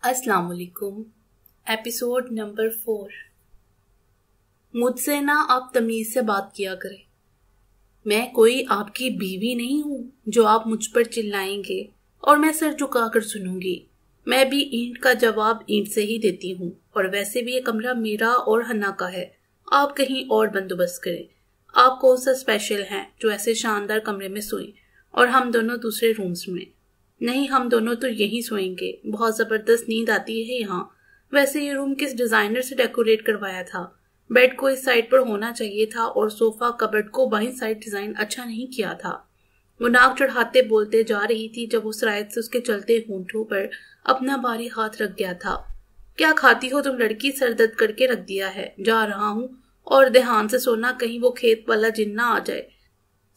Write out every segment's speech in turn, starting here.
अस्सलाम वालेकुम। Episode number 4। मुझसे ना आप तमीज से बात किया करें। मैं कोई आपकी बीवी नहीं हूँ जो आप मुझ पर चिल्लाएंगे और मैं सर झुकाकर सुनूंगी। मैं भी ईंट का जवाब ईंट से ही देती हूँ, और वैसे भी ये कमरा मेरा और हन्ना का है। आप कहीं और बंदोबस्त करें। आप कौन सा स्पेशल हैं जो ऐसे शानदार कमरे में सोएं और हम दोनों दूसरे रूम्स में? नहीं, हम दोनों तो यहीं सोएंगे। बहुत जबरदस्त नींद आती है यहाँ। वैसे ये रूम किस डिजाइनर से डेकोरेट करवाया था? बेड को इस साइड पर होना चाहिए था और सोफा कबर्ड को बाईं साइड डिजाइन अच्छा नहीं किया था। वो नाक चढ़ाते बोलते जा रही थी जब उस रायत से उसके चलते होंठों पर अपना भारी हाथ रख गया था। क्या खाती हो तुम लड़की? सर दर्द करके रख दिया है। जा रहा हूँ, और ध्यान से सोना, कहीं वो खेत वाला जिन्ना आ जाए।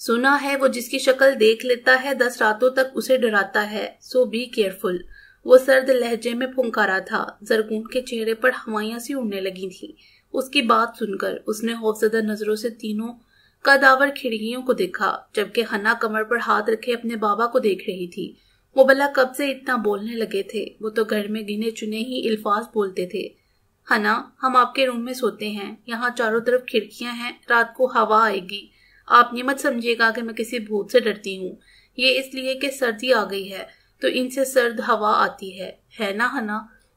सुना है वो जिसकी शक्ल देख लेता है 10 रातों तक उसे डराता है, सो बी केयरफुल। वो सर्द लहजे में फुंकारा था। जरगून के चेहरे पर हवाइयां सी उड़ने लगी थी। उसकी बात सुनकर उसने खौफजदा नजरों से तीनों कदावर खिड़कियों को देखा, जबकि हन्ना कमर पर हाथ रखे अपने बाबा को देख रही थी। वो भला कब से इतना बोलने लगे थे? वो तो घर में गिने चुने ही अल्फाज बोलते थे। हन्ना, हम आपके रूम में सोते हैं। यहाँ चारों तरफ खिड़कियां हैं, रात को हवा आएगी। आप ये मत समझिएगा कि मैं किसी भूत से डरती हूँ। ये इसलिए कि सर्दी आ गई है तो इनसे सर्द हवा आती है ना हन्ना?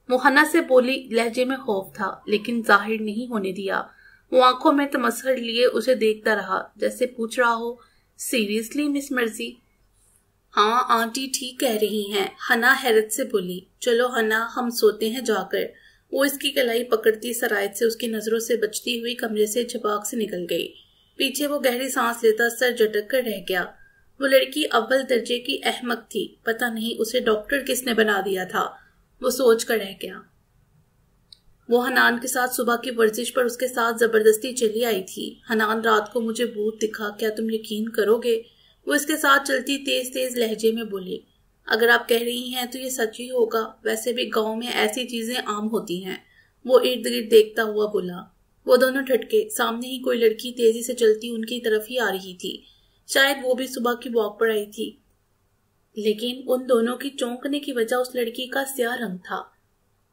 वो हन्ना से बोली। लहजे में खौफ था लेकिन जाहिर नहीं होने दिया। वो आंखों में तमस्खर लिए उसे देखता रहा, जैसे पूछ रहा हो, सीरियसली मिस मर्जी? हाँ आंटी ठीक कह रही हैं, हन्ना हैरत से बोली। चलो हन्ना, हम सोते हैं जाकर। वो इसकी कलाई पकड़ती सरायत से उसकी नजरों से बचती हुई कमरे से झपाक से निकल गई। पीछे वो गहरी सांस लेता सर झटक कर रह गया। वो लड़की अव्वल दर्जे की अहमक थी। पता नहीं उसे डॉक्टर किसने बना दिया था। वो सोच कर रह गया। वो हनान के साथ सुबह की वर्जिश पर उसके साथ जबरदस्ती चली आई थी। हनान, रात को मुझे भूत दिखा, क्या तुम यकीन करोगे? वो इसके साथ चलती तेज तेज लहजे में बोली। अगर आप कह रही हैं तो ये सच ही होगा। वैसे भी गांव में ऐसी चीजें आम होती हैं। वो इर्द गिर्द देखता हुआ बोला। वो दोनों ठटके। सामने ही कोई लड़की तेजी से चलती उनकी तरफ ही आ रही थी। शायद वो भी सुबह की वॉक पर आई थी, लेकिन उन दोनों की चौंकने की वजह उस लड़की का स्याह रंग था।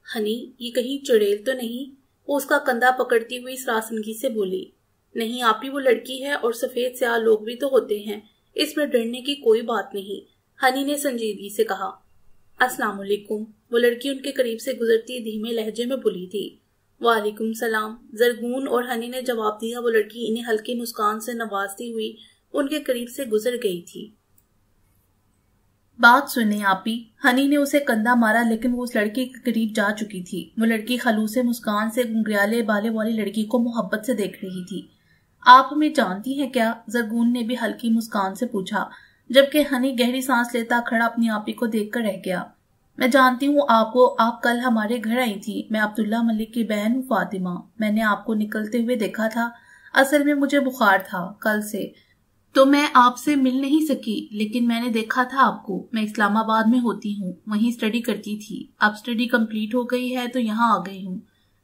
हनी, ये कहीं चुड़ैल तो नहीं? वो उसका कंधा पकड़ती हुई सरासनगी से बोली। नहीं आप ही वो लड़की है, और सफेद स्याह लोग भी तो होते हैं। इसमें डरने की कोई बात नहीं, हनी ने संजीदगी से कहा। अस्सलाम वालेकुम। वो लड़की उनके करीब से गुजरती धीमे लहजे में बोली थी। वालेकुम सलाम। जरगून और हनी ने जवाब दिया। वो लड़की इन्हें हल्की मुस्कान से नवाजती हुई उनके करीब से गुजर गई थी। बात सुने आपी। हनी ने उसे कंधा मारा, लेकिन वो उस लड़की के करीब जा चुकी थी। वो लड़की खलूसे मुस्कान से गुंग्याले बाले वाली लड़की को मोहब्बत से देख रही थी। आप हमें जानती हैं क्या? जरगून ने भी हल्की मुस्कान से पूछा, जबकि हनी गहरी सांस लेता खड़ा अपनी आपी को देखकर रह गया। मैं जानती हूँ आपको। आप कल हमारे घर आई थी। मैं अब्दुल्ला मलिक की बहन हूँ फातिमा। मैंने आपको निकलते हुए देखा था। असल में मुझे बुखार था कल से, तो मैं आपसे मिल नहीं सकी, लेकिन मैंने देखा था आपको। मैं इस्लामाबाद में होती हूँ, वहीं स्टडी करती थी। अब स्टडी कंप्लीट हो गई है तो यहाँ आ गई हूँ।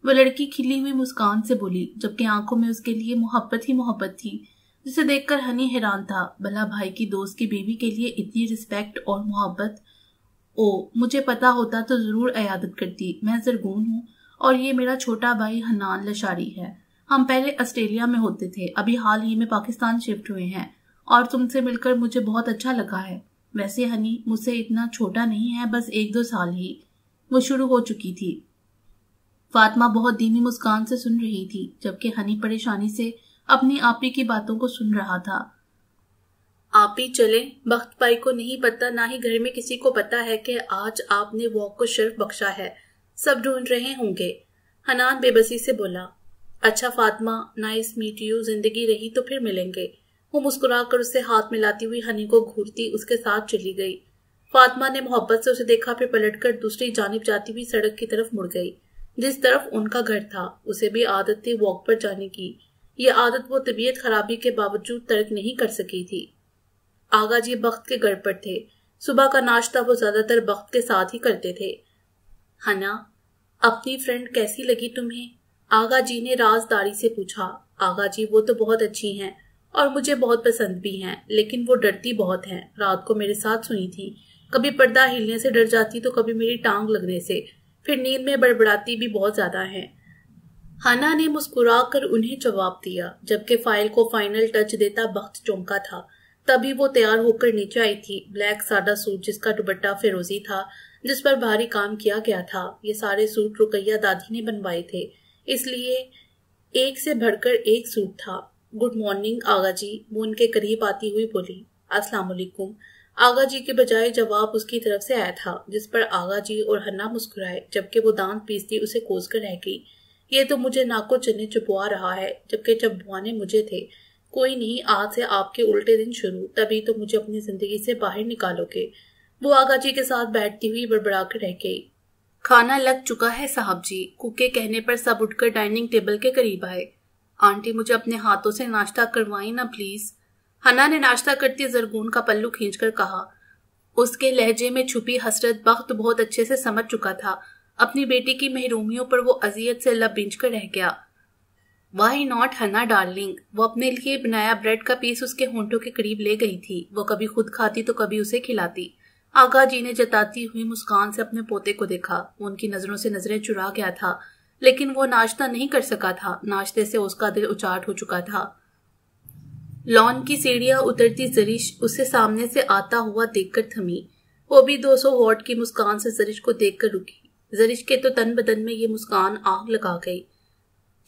वो लड़की खिली हुई मुस्कान से बोली, जबकि आंखों में उसके लिए मोहब्बत ही मोहब्बत थी, जिसे देखकर हनी हैरान था। भला भाई की दोस्त की बीवी के लिए इतनी रिस्पेक्ट और मोहब्बत। ओ, मुझे पता होता तो जरूर इयादत करती। मैं जरगून हूँ और ये मेरा छोटा भाई हन्नान लशारी है। हम पहले ऑस्ट्रेलिया में होते थे, अभी हाल ही में पाकिस्तान शिफ्ट हुए हैं, और तुमसे मिलकर मुझे बहुत अच्छा लगा है। वैसे हनी मुझसे इतना छोटा नहीं है, बस 1-2 साल ही। वो शुरू हो चुकी थी। फातिमा बहुत धीमी मुस्कान से सुन रही थी, जबकि हनी परेशानी से अपनी आपी की बातों को सुन रहा था। आप ही चले। बख्त भाई को नहीं पता, ना ही घर में किसी को पता है कि आज आपने वॉक को शर्फ बख्शा है। सब ढूंढ रहे होंगे। हनान बेबसी से बोला। अच्छा फातिमा, नाइस मीट यू। जिंदगी रही तो फिर मिलेंगे। वो मुस्कुराकर उससे हाथ मिलाती हुई हनी को घूरती उसके साथ चली गई। फातिमा ने मोहब्बत से उसे देखा, फिर पलटकर दूसरी जानिब जाती हुई सड़क की तरफ मुड़ गई, जिस तरफ उनका घर था। उसे भी आदत थी वॉक पर जाने की। ये आदत वो तबीयत खराबी के बावजूद तर्क नहीं कर सकी थी। आगा जी बख्त के घर पर थे। सुबह का नाश्ता वो ज्यादातर बख्त के साथ ही करते थे। हना, अपनी फ्रेंड कैसी लगी तुम्हें? आगा जी ने राजदारी से पूछा। आगा जी, वो तो बहुत अच्छी हैं और मुझे बहुत पसंद भी हैं, लेकिन वो डरती बहुत हैं। रात को मेरे साथ सोई थी। कभी पर्दा हिलने से डर जाती तो कभी मेरी टांग लगने से। फिर नींद में बड़बड़ाती भी बहुत ज्यादा हैं। हना ने मुस्कुराकर उन्हें जवाब दिया, जबकि फाइल को फाइनल टच देता बख्त चौंका था। तभी वो तैयार होकर नीचे आई थी। ब्लैक सादा सूट जिसका दुपट्टा फिरोजी था, जिस पर भारी काम किया गया था। ये सारे सूट रुकैया दादी ने बनवाए थे, इसलिए एक से भरकर एक सूट था। गुड मॉर्निंग आगा जी, वो उनके करीब आती हुई बोली। अस्सलाम वालेकुम। आगा जी के बजाय जवाब उसकी तरफ से आया था, जिस पर आगा जी और हन्ना मुस्कुराए, जबकि वो दांत पीसती उसे कोस कर रह गई। ये तो मुझे नाको चने चुपवा रहा है, जबकि चुपवाने मुझे थे। कोई नहीं, आज से आपके उल्टे दिन शुरू, तभी तो मुझे अपनी जिंदगी से बाहर निकालोगे। वो आगा जी के साथ बैठती हुई बड़बड़ा कर रह गई। खाना लग चुका है साहब जी। कुक के कहने पर सब उठकर डाइनिंग टेबल के करीब आए। आंटी, मुझे अपने हाथों से नाश्ता करवाई ना प्लीज। हन्ना ने नाश्ता करती जरगून का पल्लू खींचकर कहा। उसके लहजे में छुपी हसरत बख्त बहुत अच्छे से समझ चुका था। अपनी बेटी की महरूमियों पर वो अजियत से लब बिंच कर रह गया। Why not Hannah darling. वो अपने लिए बनाया ब्रेड का पीस उसके होंठों के करीब ले गई थी। वो कभी खुद खाती तो कभी उसे खिलाती। आगा जी ने जताती हुई मुस्कान से अपने पोते को देखा। वो उनकी नजरों से नजरें चुरा गया था, लेकिन वो नाश्ता नहीं कर सका था। नाश्ते से उसका दिल उचाट हो चुका था। लॉन की सीढ़ियां उतरती जरिश उसे सामने से आता हुआ देखकर थमी। वो भी 200 वॉट की मुस्कान से जरिश को देखकर रुकी। जरिश के तो तन बदन में ये मुस्कान आग लगा गई।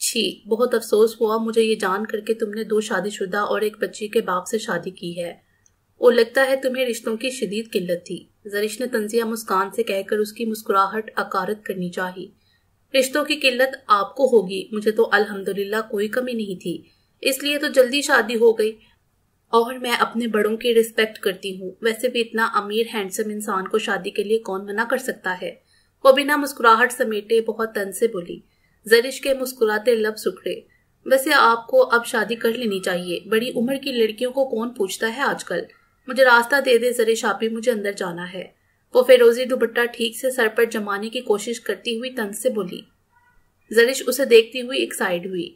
छी, बहुत अफसोस हुआ मुझे ये जान करके तुमने 2 शादीशुदा और एक बच्ची के बाप से शादी की है। वो लगता है तुम्हें रिश्तों की शदीद किल्लत थी। जरिश ने तंजिया मुस्कान से कहकर उसकी मुस्कुराहट अकारत करनी चाहिए। रिश्तों की किल्लत आपको होगी, मुझे तो अल्हम्दुलिल्लाह कोई कमी नहीं थी, इसलिए तो जल्दी शादी हो गई। और मैं अपने बड़ों की रिस्पेक्ट करती हूँ। वैसे भी इतना अमीर हैंडसम इंसान को शादी के लिए कौन मना कर सकता है। वो बिना मुस्कुराहट समेटे बहुत तन से बोली। जरिश के मुस्कुराते लब सुखड़े। वैसे आपको अब शादी कर लेनी चाहिए। बड़ी उम्र की लड़कियों को कौन पूछता है आजकल। मुझे रास्ता दे दे जरिश, आप ही, मुझे अंदर जाना है। वो फिरोजी दुपट्टा ठीक से सर पर जमाने की कोशिश करती हुई तन से बोली। जरिश उसे देखती हुई एक साइड हुई।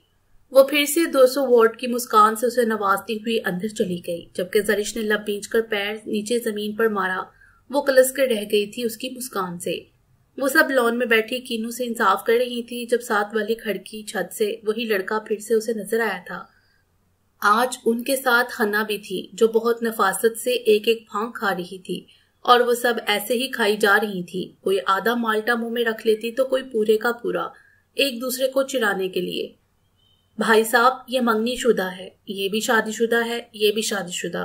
वो फिर से 200 वॉट की मुस्कान से उसे नवाजती हुई अंदर चली गई, जबकि जरिश ने लब बींच कर पैर नीचे जमीन पर मारा। वो कलस कर रह गई थी उसकी मुस्कान से। वो सब लॉन में बैठी कीनू से इंसाफ कर रही थी जब साथ वाली खिड़की छत से वही लड़का फिर से उसे नजर आया था। आज उनके साथ हन्ना भी थी, जो बहुत नफासत से एक एक फांक खा रही थी, और वो सब ऐसे ही खाई जा रही थी। कोई आधा माल्टा मुंह में रख लेती तो कोई पूरे का पूरा, एक दूसरे को चिढ़ाने के लिए। भाई साहब, ये मंगनी शुदा है, ये भी शादीशुदा है, ये भी शादीशुदा,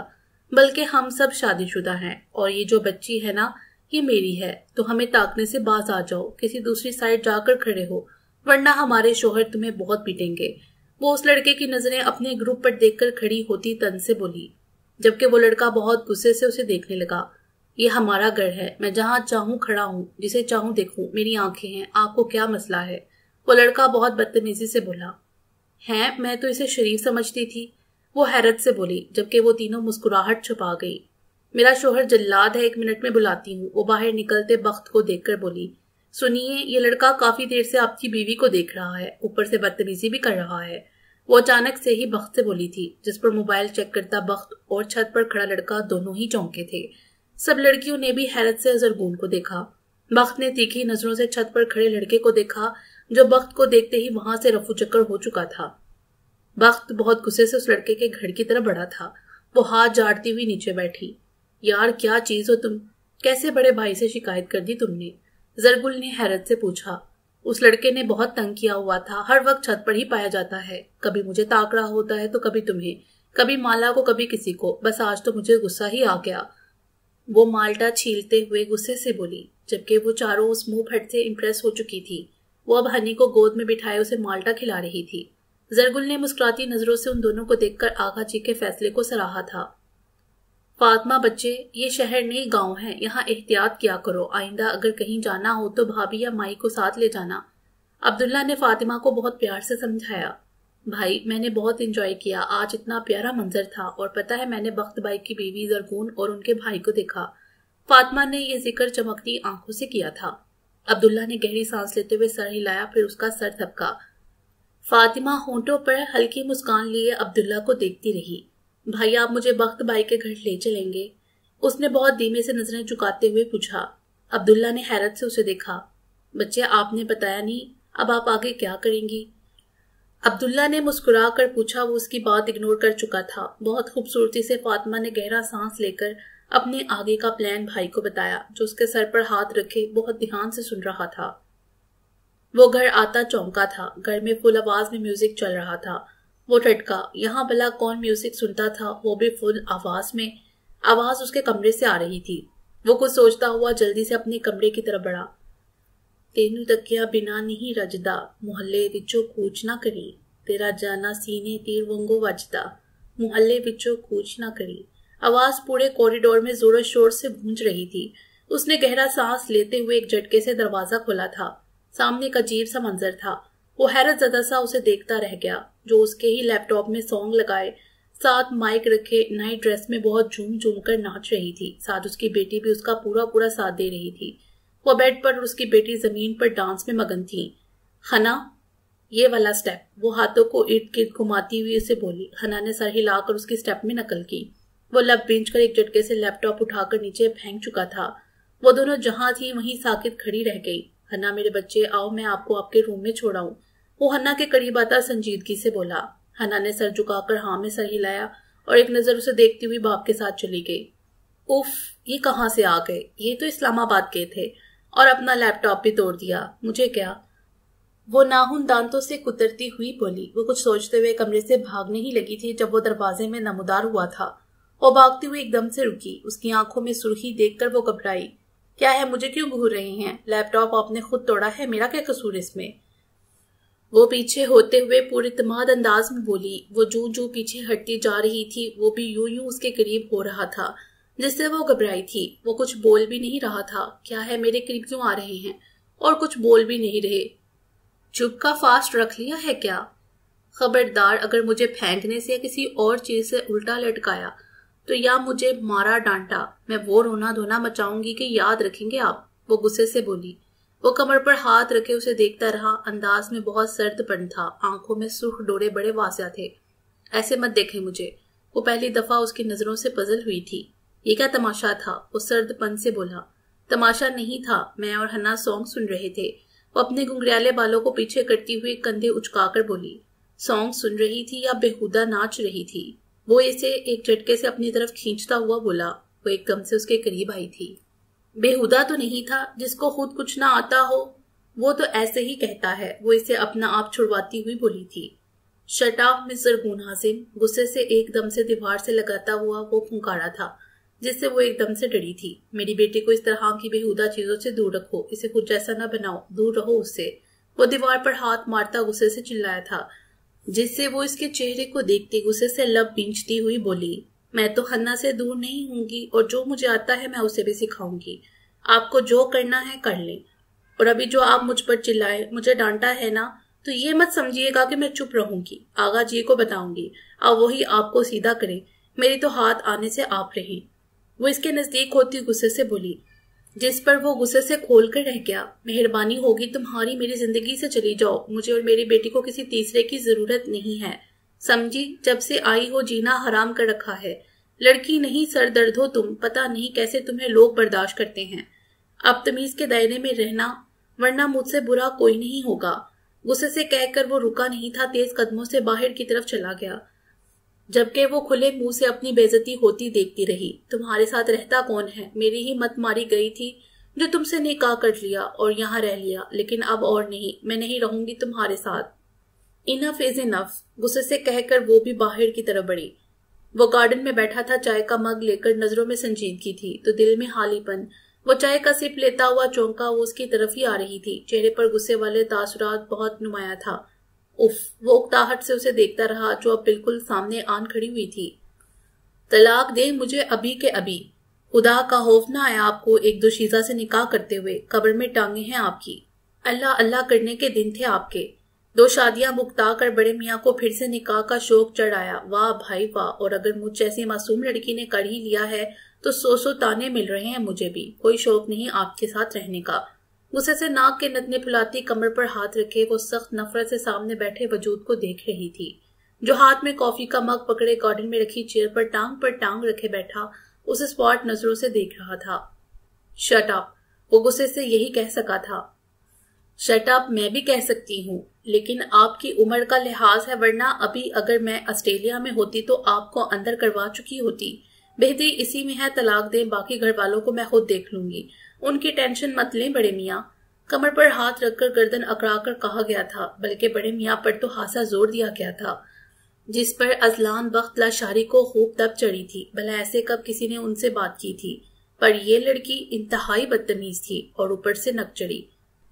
बल्कि हम सब शादीशुदा हैं। और ये जो बच्ची है ना, ये मेरी है, तो हमें ताकने से बाज आ जाओ, किसी दूसरी साइड जाकर खड़े हो, वरना हमारे शोहर तुम्हें बहुत पीटेंगे। वो उस लड़के की नजरें अपने ग्रुप पर देखकर खड़ी होती तन से बोली, जबकि वो लड़का बहुत गुस्से से उसे देखने लगा। ये हमारा घर है, मैं जहां चाहूं खड़ा हूं, जिसे चाहूं देखूं, मेरी आंखें हैं, आपको क्या मसला है। वो लड़का बहुत बदतमीजी से बोला। हैं, मैं तो इसे शरीफ समझती थी, वो हैरत से बोली, जबकि वो तीनों मुस्कुराहट छुपा गई। मेरा शोहर जल्लाद है, 1 मिनट में बुलाती हूँ। वो बाहर निकलते बख्त को देखकर बोली। सुनिए, ये लड़का काफी देर से आपकी बीवी को देख रहा है, ऊपर से बदतमीजी भी कर रहा है। वो अचानक से ही बख्त से बोली थी, जिस पर मोबाइल चेक करता बख्त और छत पर खड़ा लड़का दोनों ही चौंके थे। सब लड़कियों ने भी हैरत से जरगून को देखा। बख्त ने तीखी नजरों से छत पर खड़े लड़के को देखा, जो बख्त को देखते ही वहां से रफू चक्कर हो चुका था। बख्त बहुत गुस्से से उस लड़के के घर की तरफ बढ़ा था। वो हाथ झाड़ती हुई नीचे बैठी। यार, क्या चीज हो तुम, कैसे बड़े भाई से शिकायत कर दी तुमने? जरगुल ने हैरत से पूछा। उस लड़के ने बहुत तंग किया हुआ था, हर वक्त छत पर ही पाया जाता है, कभी मुझे ताक रहा होता है तो कभी तुम्हें, कभी माला को, कभी किसी को, बस आज तो मुझे गुस्सा ही आ गया। वो माल्टा छीलते हुए गुस्से से बोली, जबकि वो चारों उस मुंह फट से इम्प्रेस हो चुकी थी। वो अब हनी को गोद में बिठाए उसे माल्टा खिला रही थी। जरगुल ने मुस्कुराती नजरों से उन दोनों को देखकर आगा जी के फैसले को सराहा था। फातिमा बच्चे, ये शहर नहीं गांव है, यहाँ एहतियात किया करो, आइंदा अगर कहीं जाना हो तो भाभी या माई को साथ ले जाना। अब्दुल्ला ने फातिमा को बहुत प्यार से समझाया। भाई, मैंने बहुत एंजॉय किया, आज इतना प्यारा मंजर था, और पता है मैंने बख्त भाई की बीवी जरगून और उनके भाई को देखा। फातिमा ने यह जिक्र चमकती आंखों से किया था। अब्दुल्ला ने गहरी सांस लेते हुए सर हिलाया, फिर उसका सर थपका। फातिमा होंठों पर हल्की मुस्कान लिए अब्दुल्ला को देखती रही। भाई, आप मुझे बख्त भाई के घर ले चलेंगे? उसने बहुत धीमे से नजरें झुकाते हुए पूछा। अब्दुल्ला ने हैरत से उसे देखा। बच्चे आपने बताया नहीं, अब आप आगे क्या करेंगी? अब्दुल्ला ने मुस्कुरा कर पूछा। वो उसकी बात इग्नोर कर चुका था। बहुत खूबसूरती से फातिमा ने गहरा सांस लेकर अपने आगे का प्लान भाई को बताया, जो उसके सर पर हाथ रखे बहुत ध्यान से सुन रहा था। वो घर आता चौंका था। घर में फुल आवाज में म्यूजिक चल रहा था। वो टटका, यहाँ भला कौन म्यूजिक सुनता था, वो भी फुल आवाज में। आवाज उसके कमरे से आ रही थी। वो कुछ सोचता हुआ जल्दी से अपने कमरे की तरफ बढ़ा। तेनू तकिया बिना नहीं रजदा, मुहल्ले विचों कूच ना करी, तेरा जाना सीने तीर वंगो वजदा, मुहल्ले विचों कूच ना करी। आवाज पूरे कॉरिडोर में जोर शोर से गूंज रही थी। उसने गहरा सांस लेते हुए एक झटके से दरवाजा खोला था। सामने एक अजीब सा मंजर था। वो हैरत ज़दा सा उसे देखता रह गया, जो उसके ही लैपटॉप में सॉन्ग लगाए, साथ माइक रखे, नाइट ड्रेस में बहुत झूम झूम कर नाच रही थी। साथ उसकी बेटी भी उसका पूरा पूरा साथ दे रही थी। वो बेड पर और उसकी बेटी जमीन पर डांस में मगन थी। हना, ये वाला स्टेप, वो हाथों को इर्द गिर्द घुमाती हुई उसे बोली। हना ने सर हिलाकर उसकी स्टेप में नकल की। वो लब बेंच कर एक झटके से लैपटॉप उठाकर नीचे फेंक चुका था। वो दोनों जहां थी वहीं साकित खड़ी रह गई। हना, मेरे बच्चे आओ, मैं आपको आपके रूम में छोड़ाऊं। वो हन्ना के करीब आता संजीदगी से बोला। हन्ना ने सर झुकाकर हाँ में सर हिलाया और एक नजर उसे देखती हुई बाप के साथ चली गई। उफ, ये कहाँ से आ गए? ये तो इस्लामाबाद के थे और अपना लैपटॉप भी तोड़ दिया। मुझे क्या? वो नाखून दांतों से कुतरती हुई बोली। वो कुछ सोचते हुए कमरे से भागने ही लगी थी जब वो दरवाजे में नमूदार हुआ था। वो भागती हुई एकदम से रुकी। उसकी आंखों में सुर्खी देखकर वो घबराई। क्या है, मुझे क्यों घूर रहे हैं? लैपटॉप आपने खुद तोड़ा है, मेरा क्या कसूर इसमें? वो पीछे होते हुए पूरे इत्मीनान अंदाज में बोली। वो जूं जूं पीछे हटती जा रही थी, वो भी यूं यूं उसके करीब हो रहा था, जिससे वो घबराई थी। वो कुछ बोल भी नहीं रहा था। क्या है, मेरे करीब क्यों आ रहे हैं? और कुछ बोल भी नहीं रहे। चुप का फास्ट रख लिया है क्या? खबरदार, अगर मुझे फेंकने से या किसी और चीज से उल्टा लटकाया तो या मुझे मारा डांटा, मैं वो रोना धोना मचाऊंगी कि याद रखेंगे आप। वो गुस्से से बोली। वो कमर पर हाथ रखे उसे देखता रहा। अंदाज में बहुत सर्दपन था। आंखों में सुर्ख डोरे बड़े वाज़िह थे। ऐसे मत देखें मुझे। वो पहली दफा उसकी नजरों से पजल हुई थी। ये क्या तमाशा था? वो सर्दपन से बोला। तमाशा नहीं था, मैं और हन्ना सॉन्ग सुन रहे थे। वो अपने घुंघराले बालों को पीछे करती हुई कंधे उचकाकर बोली। सॉन्ग सुन रही थी या बेहुदा नाच रही थी? वो इसे एक झटके से अपनी तरफ खींचता हुआ बोला। वो एकदम से उसके करीब आई थी। बेहुदा तो नहीं था। जिसको खुद कुछ ना आता हो वो तो ऐसे ही कहता है। वो इसे अपना आप छुड़वाती हुई बोली थी। शट अप मिस्टर गुनहासिन। गुस्से से एकदम से दीवार से लगाता हुआ वो फुंकारा था, जिससे वो एकदम से डरी थी। मेरी बेटी को इस तरह की बेहुदा चीजों से दूर रखो, इसे कुछ जैसा न बनाओ, दूर रहो उससे। वो दीवार पर हाथ मारता गुस्से से चिल्लाया था, जिससे वो इसके चेहरे को देखते गुस्से से लब बींचती हुई बोली। मैं तो हन्ना से दूर नहीं होंगी और जो मुझे आता है मैं उसे भी सिखाऊंगी। आपको जो करना है कर लें। और अभी जो आप मुझ पर चिल्लाए, मुझे डांटा है ना, तो ये मत समझिएगा कि मैं चुप रहूंगी। आगा जी को बताऊंगी, अब वही आपको सीधा करें। मेरी तो हाथ आने से आप रही। वो इसके नजदीक होती गुस्से से बोली, जिस पर वो गुस्से से खोल कर रह गया। मेहरबानी होगी तुम्हारी, मेरी जिंदगी से चली जाओ। मुझे और मेरी बेटी को किसी तीसरे की जरूरत नहीं है, समझी? जब से आई हो जीना हराम कर रखा है। लड़की नहीं सर दर्द हो तुम। पता नहीं कैसे तुम्हें लोग बर्दाश्त करते हैं। अब तमीज के दायरे में रहना, वरना मुझसे बुरा कोई नहीं होगा। गुस्से से कहकर वो रुका नहीं था, तेज कदमों से बाहर की तरफ चला गया, जबकि वो खुले मुंह से अपनी बेइज्जती होती देखती रही। तुम्हारे साथ रहता कौन है? मेरी ही मत मारी गई थी जो तुमसे निकाह कर लिया और यहाँ रह लिया, लेकिन अब और नहीं, मैं नहीं रहूंगी तुम्हारे साथ। Enough is enough. गुस्से से कहकर वो भी बाहर की तरफ बढ़ी। वो गार्डन में बैठा था, चाय का मग लेकर। नजरों में संजीदगी थी तो दिल में हालीपन। वो चाय का सिप लेता हुआ चौंका। वो उसकी तरफ ही आ रही थी। चेहरे पर गुस्से वाले तासुरात बहुत नुमाया था। उफ, वो उकताहट से उसे देखता रहा, जो अब बिल्कुल सामने आन खड़ी हुई थी। तलाक दे मुझे अभी के अभी। खुदा का खौफ ना आया आपको एक दोशीजा से निकाह करते हुए? कब्र में टांगे हैं आपकी। अल्लाह अल्लाह करने के दिन थे आपके। 2 शादियां मुक्ता कर बड़े मियाँ को फिर से निकाह का शौक चढ़ आया। वाह भाई वाह। और अगर मुझ जैसी मासूम लड़की ने कर ही लिया है तो 100 ताने मिल रहे हैं मुझे भी। कोई शौक नहीं आपके साथ रहने का। गुस्से से नाक के नथने फुलाती कमर पर हाथ रखे वो सख्त नफरत से सामने बैठे वजूद को देख रही थी, जो हाथ में कॉफी का मग पकड़े गार्डन में रखी चेयर पर टांग रखे बैठा उसे स्पॉट नजरों से देख रहा था। शट अप, वो गुस्से से यही कह सका था। शट अप मैं भी कह सकती हूँ, लेकिन आपकी उम्र का लिहाज है, वरना अभी अगर मैं ऑस्ट्रेलिया में होती तो आपको अंदर करवा चुकी होती। बेहतरी इसी में है, तलाक दें, बाकी घर वालों को मैं खुद देख लूंगी, उनकी टेंशन मत लें बड़े मियाँ। कमर पर हाथ रखकर गर्दन अकड़ा कर कहा गया था, बल्कि बड़े मियाँ पर तो खासा जोर दिया गया था, जिस पर अजलान वक्त लाशारी को खूब तब चढ़ी थी। भला ऐसे कब किसी ने उनसे बात की थी, पर यह लड़की इंतहाई बदतमीज थी और ऊपर से नक चढ़ी।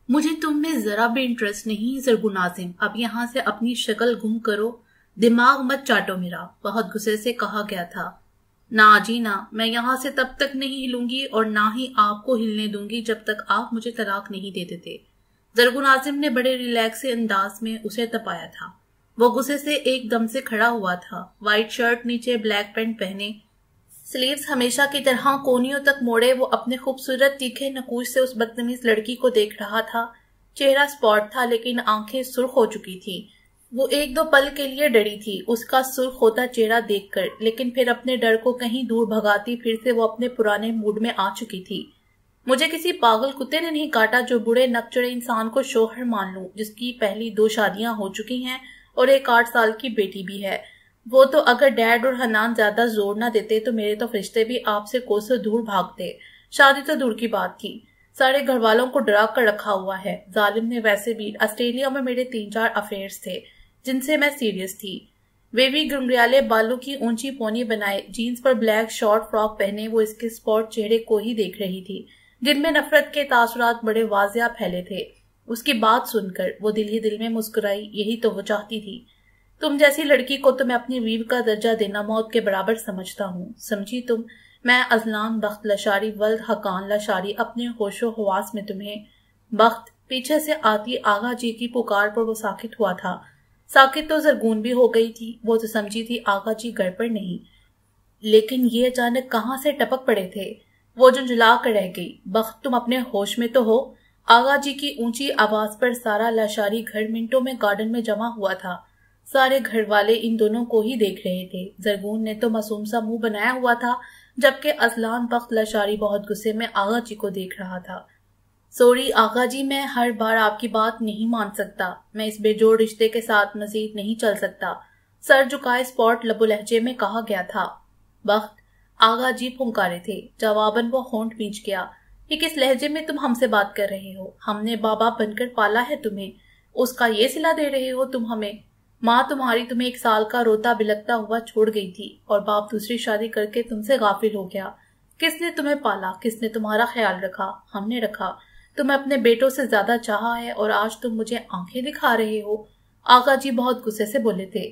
मुझे तुम में जरा भी इंटरेस्ट नहीं ज़रगुन आज़िम, अब यहाँ से अपनी शक्ल गुम करो, दिमाग मत चाटो मेरा, बहुत गुस्से से कहा गया था। ना जी ना, मैं यहाँ से तब तक नहीं हिलूंगी और ना ही आपको हिलने दूंगी जब तक आप मुझे तलाक नहीं दे देते। ज़रगुन आज़िम ने बड़े रिलैक्स अंदाज में उसे तपाया था। वो गुस्से से एकदम से खड़ा हुआ था, व्हाइट शर्ट नीचे ब्लैक पैंट पहने, स्लीव्स हमेशा की तरह कोनियों तक मोड़े, वो अपने खूबसूरत तीखे नकूश से उस बदतमीज लड़की को देख रहा था। चेहरा स्पॉट था लेकिन आंखें सुर्ख हो चुकी थी। वो एक दो पल के लिए डरी थी उसका सुर्ख होता चेहरा देखकर, लेकिन फिर अपने डर को कहीं दूर भगाती फिर से वो अपने पुराने मूड में आ चुकी थी। मुझे किसी पागल कुत्ते ने नहीं काटा जो बूढ़े नकचढ़े इंसान को शोहर मान लूं, जिसकी पहली 2 शादियां हो चुकी हैं और एक 8 साल की बेटी भी है। वो तो अगर डैड और हनान ज्यादा जोर ना देते तो मेरे तो फरिश्ते भी आपसे कोसों दूर भागते। शादी तो दूर की बात थी, सारे घर वालों को डरा कर रखा हुआ है। जालिम ने वैसे भी ऑस्ट्रेलिया में मेरे 3-4 अफेयर्स थे जिनसे मैं सीरियस थी। वे भी गुंगरियाले बालों की ऊंची पोनी बनाए, जीन्स पर ब्लैक शॉर्ट फ्रॉक पहने वो इसके स्पॉट चेहरे को ही देख रही थी, जिनमें नफरत के तासुरात बड़े वाजिया फैले थे। उसकी बात सुनकर वो दिल ही दिल में मुस्कुराई, यही तो वो चाहती थी। तुम जैसी लड़की को तो मैं अपनी वीव का दर्जा देना मौत के बराबर समझता हूँ, समझी तुम। मैं अजलान बख्त लशारी वल्द हकान लशारी अपने होशो हवास में तुम्हें। बख्त पीछे से आती आगा जी की पुकार पर वो साकित हुआ था। साकित तो ज़रगून भी हो गई थी, वो तो समझी थी आगा जी घर पर नहीं, लेकिन ये अचानक कहाँ से टपक पड़े थे। वो झुंझला कर रह गई। बख्त तुम अपने होश में तो हो। आगा जी की ऊंची आवाज पर सारा लाशारी घर मिनटों में गार्डन में जमा हुआ था। सारे घर वाले इन दोनों को ही देख रहे थे। ज़रगून ने तो मासूम सा मुंह बनाया हुआ था, जबकि अजलान बख्त लाशारी बहुत गुस्से में आगा जी को देख रहा था। सॉरी आगा जी, मैं हर बार आपकी बात नहीं मान सकता, मैं इस बेजोड़ रिश्ते के साथ मजीद नहीं चल सकता, सर झुकाए स्पॉट लबो लहजे में कहा गया था। बख्त आगा जी फुंकारे थे। जवाबन वो होंठ भींच गया। ये किस लहजे में तुम हमसे बात कर रहे हो? हमने बाबा बनकर पाला है तुम्हें, उसका ये सिला दे रहे हो तुम हमें? माँ तुम्हारी तुम्हें 1 साल का रोता बिलकता हुआ छोड़ गई थी और बाप दूसरी शादी करके तुमसे गाफिल हो गया। किसने तुम्हें पाला, किसने तुम्हारा ख्याल रखा? हमने रखा। तुम्हें अपने बेटों से ज्यादा चाहा है और आज तुम मुझे आंखें दिखा रहे हो। आगा जी बहुत गुस्से से बोले थे।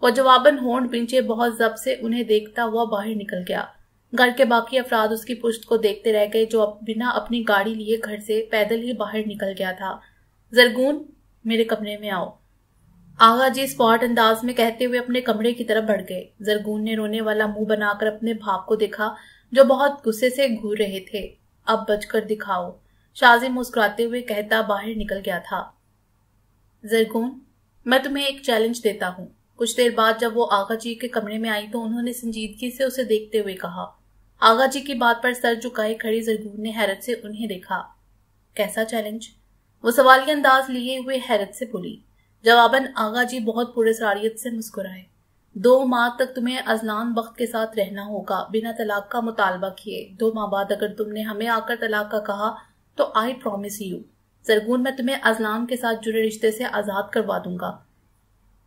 वो जवाबन होंठ पीछे बहुत जब्त से उन्हें देखता हुआ बाहर निकल गया। घर के बाकी अफराद उसकी पुश्त को देखते रह गए, जो बिना अपनी गाड़ी लिए घर से पैदल ही बाहर निकल गया था। ज़रगून, मेरे कमरे में आओ, आगा जी स्पॉट अंदाज में कहते हुए अपने कमरे की तरफ बढ़ गए। ज़रगून ने रोने वाला मुंह बनाकर अपने भाप को देखा, जो बहुत गुस्से से घूर रहे थे। अब बचकर दिखाओ, शाज़िम मुस्कुराते हुए कहता बाहर निकल गया था। ज़रगून, मैं तुम्हें एक चैलेंज देता हूँ। कुछ देर बाद जब वो आगा जी के कमरे में आई तो उन्होंने संजीदगी से उसे देखते हुए कहा। आगा जी की बात पर सर झुकाए खड़ी ज़रगून ने हैरत से उन्हें देखा। कैसा चैलेंज? वो सवालिया अंदाज लिए हुए हैरत से बोली। जवाबन आगा जी बहुत पुरस्कारियत से मुस्कुराए। 2 माह तक तुम्हें अजलान बख्त के साथ रहना होगा, बिना तलाक का मुतालबा किए। 2 माह बाद अगर तुमने हमें आकर तलाक का कहा तो आई प्रॉमिस यू ज़रगून, मैं तुम्हें अजलान के साथ जुड़े रिश्ते से आजाद करवा दूंगा।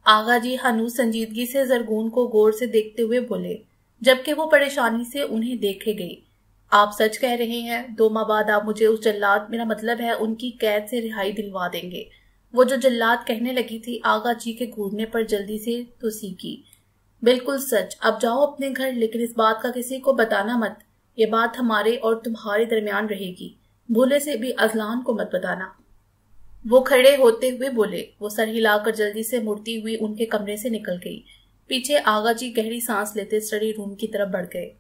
आगा जी हनूज संजीदगी से ज़रगून को गौर से देखते हुए बोले, जबकि वो परेशानी से उन्हें देखे गई। आप सच कह रहे हैं? 2 माह बाद आप मुझे उस जल्लाद, मेरा मतलब है उनकी कैद से रिहाई दिलवा देंगे? वो जो जल्लाद कहने लगी थी आगा जी के घूरने पर जल्दी से तो सीखी। बिल्कुल सच। अब जाओ अपने घर, लेकिन इस बात का किसी को बताना मत। ये बात हमारे और तुम्हारे दरमियान रहेगी। भूले से भी अजलान को मत बताना। वो खड़े होते हुए बोले। वो सर हिलाकर जल्दी से मुड़ती हुई उनके कमरे से निकल गई। पीछे आगा जी गहरी सांस लेते स्टडी रूम की तरफ बढ़ गए।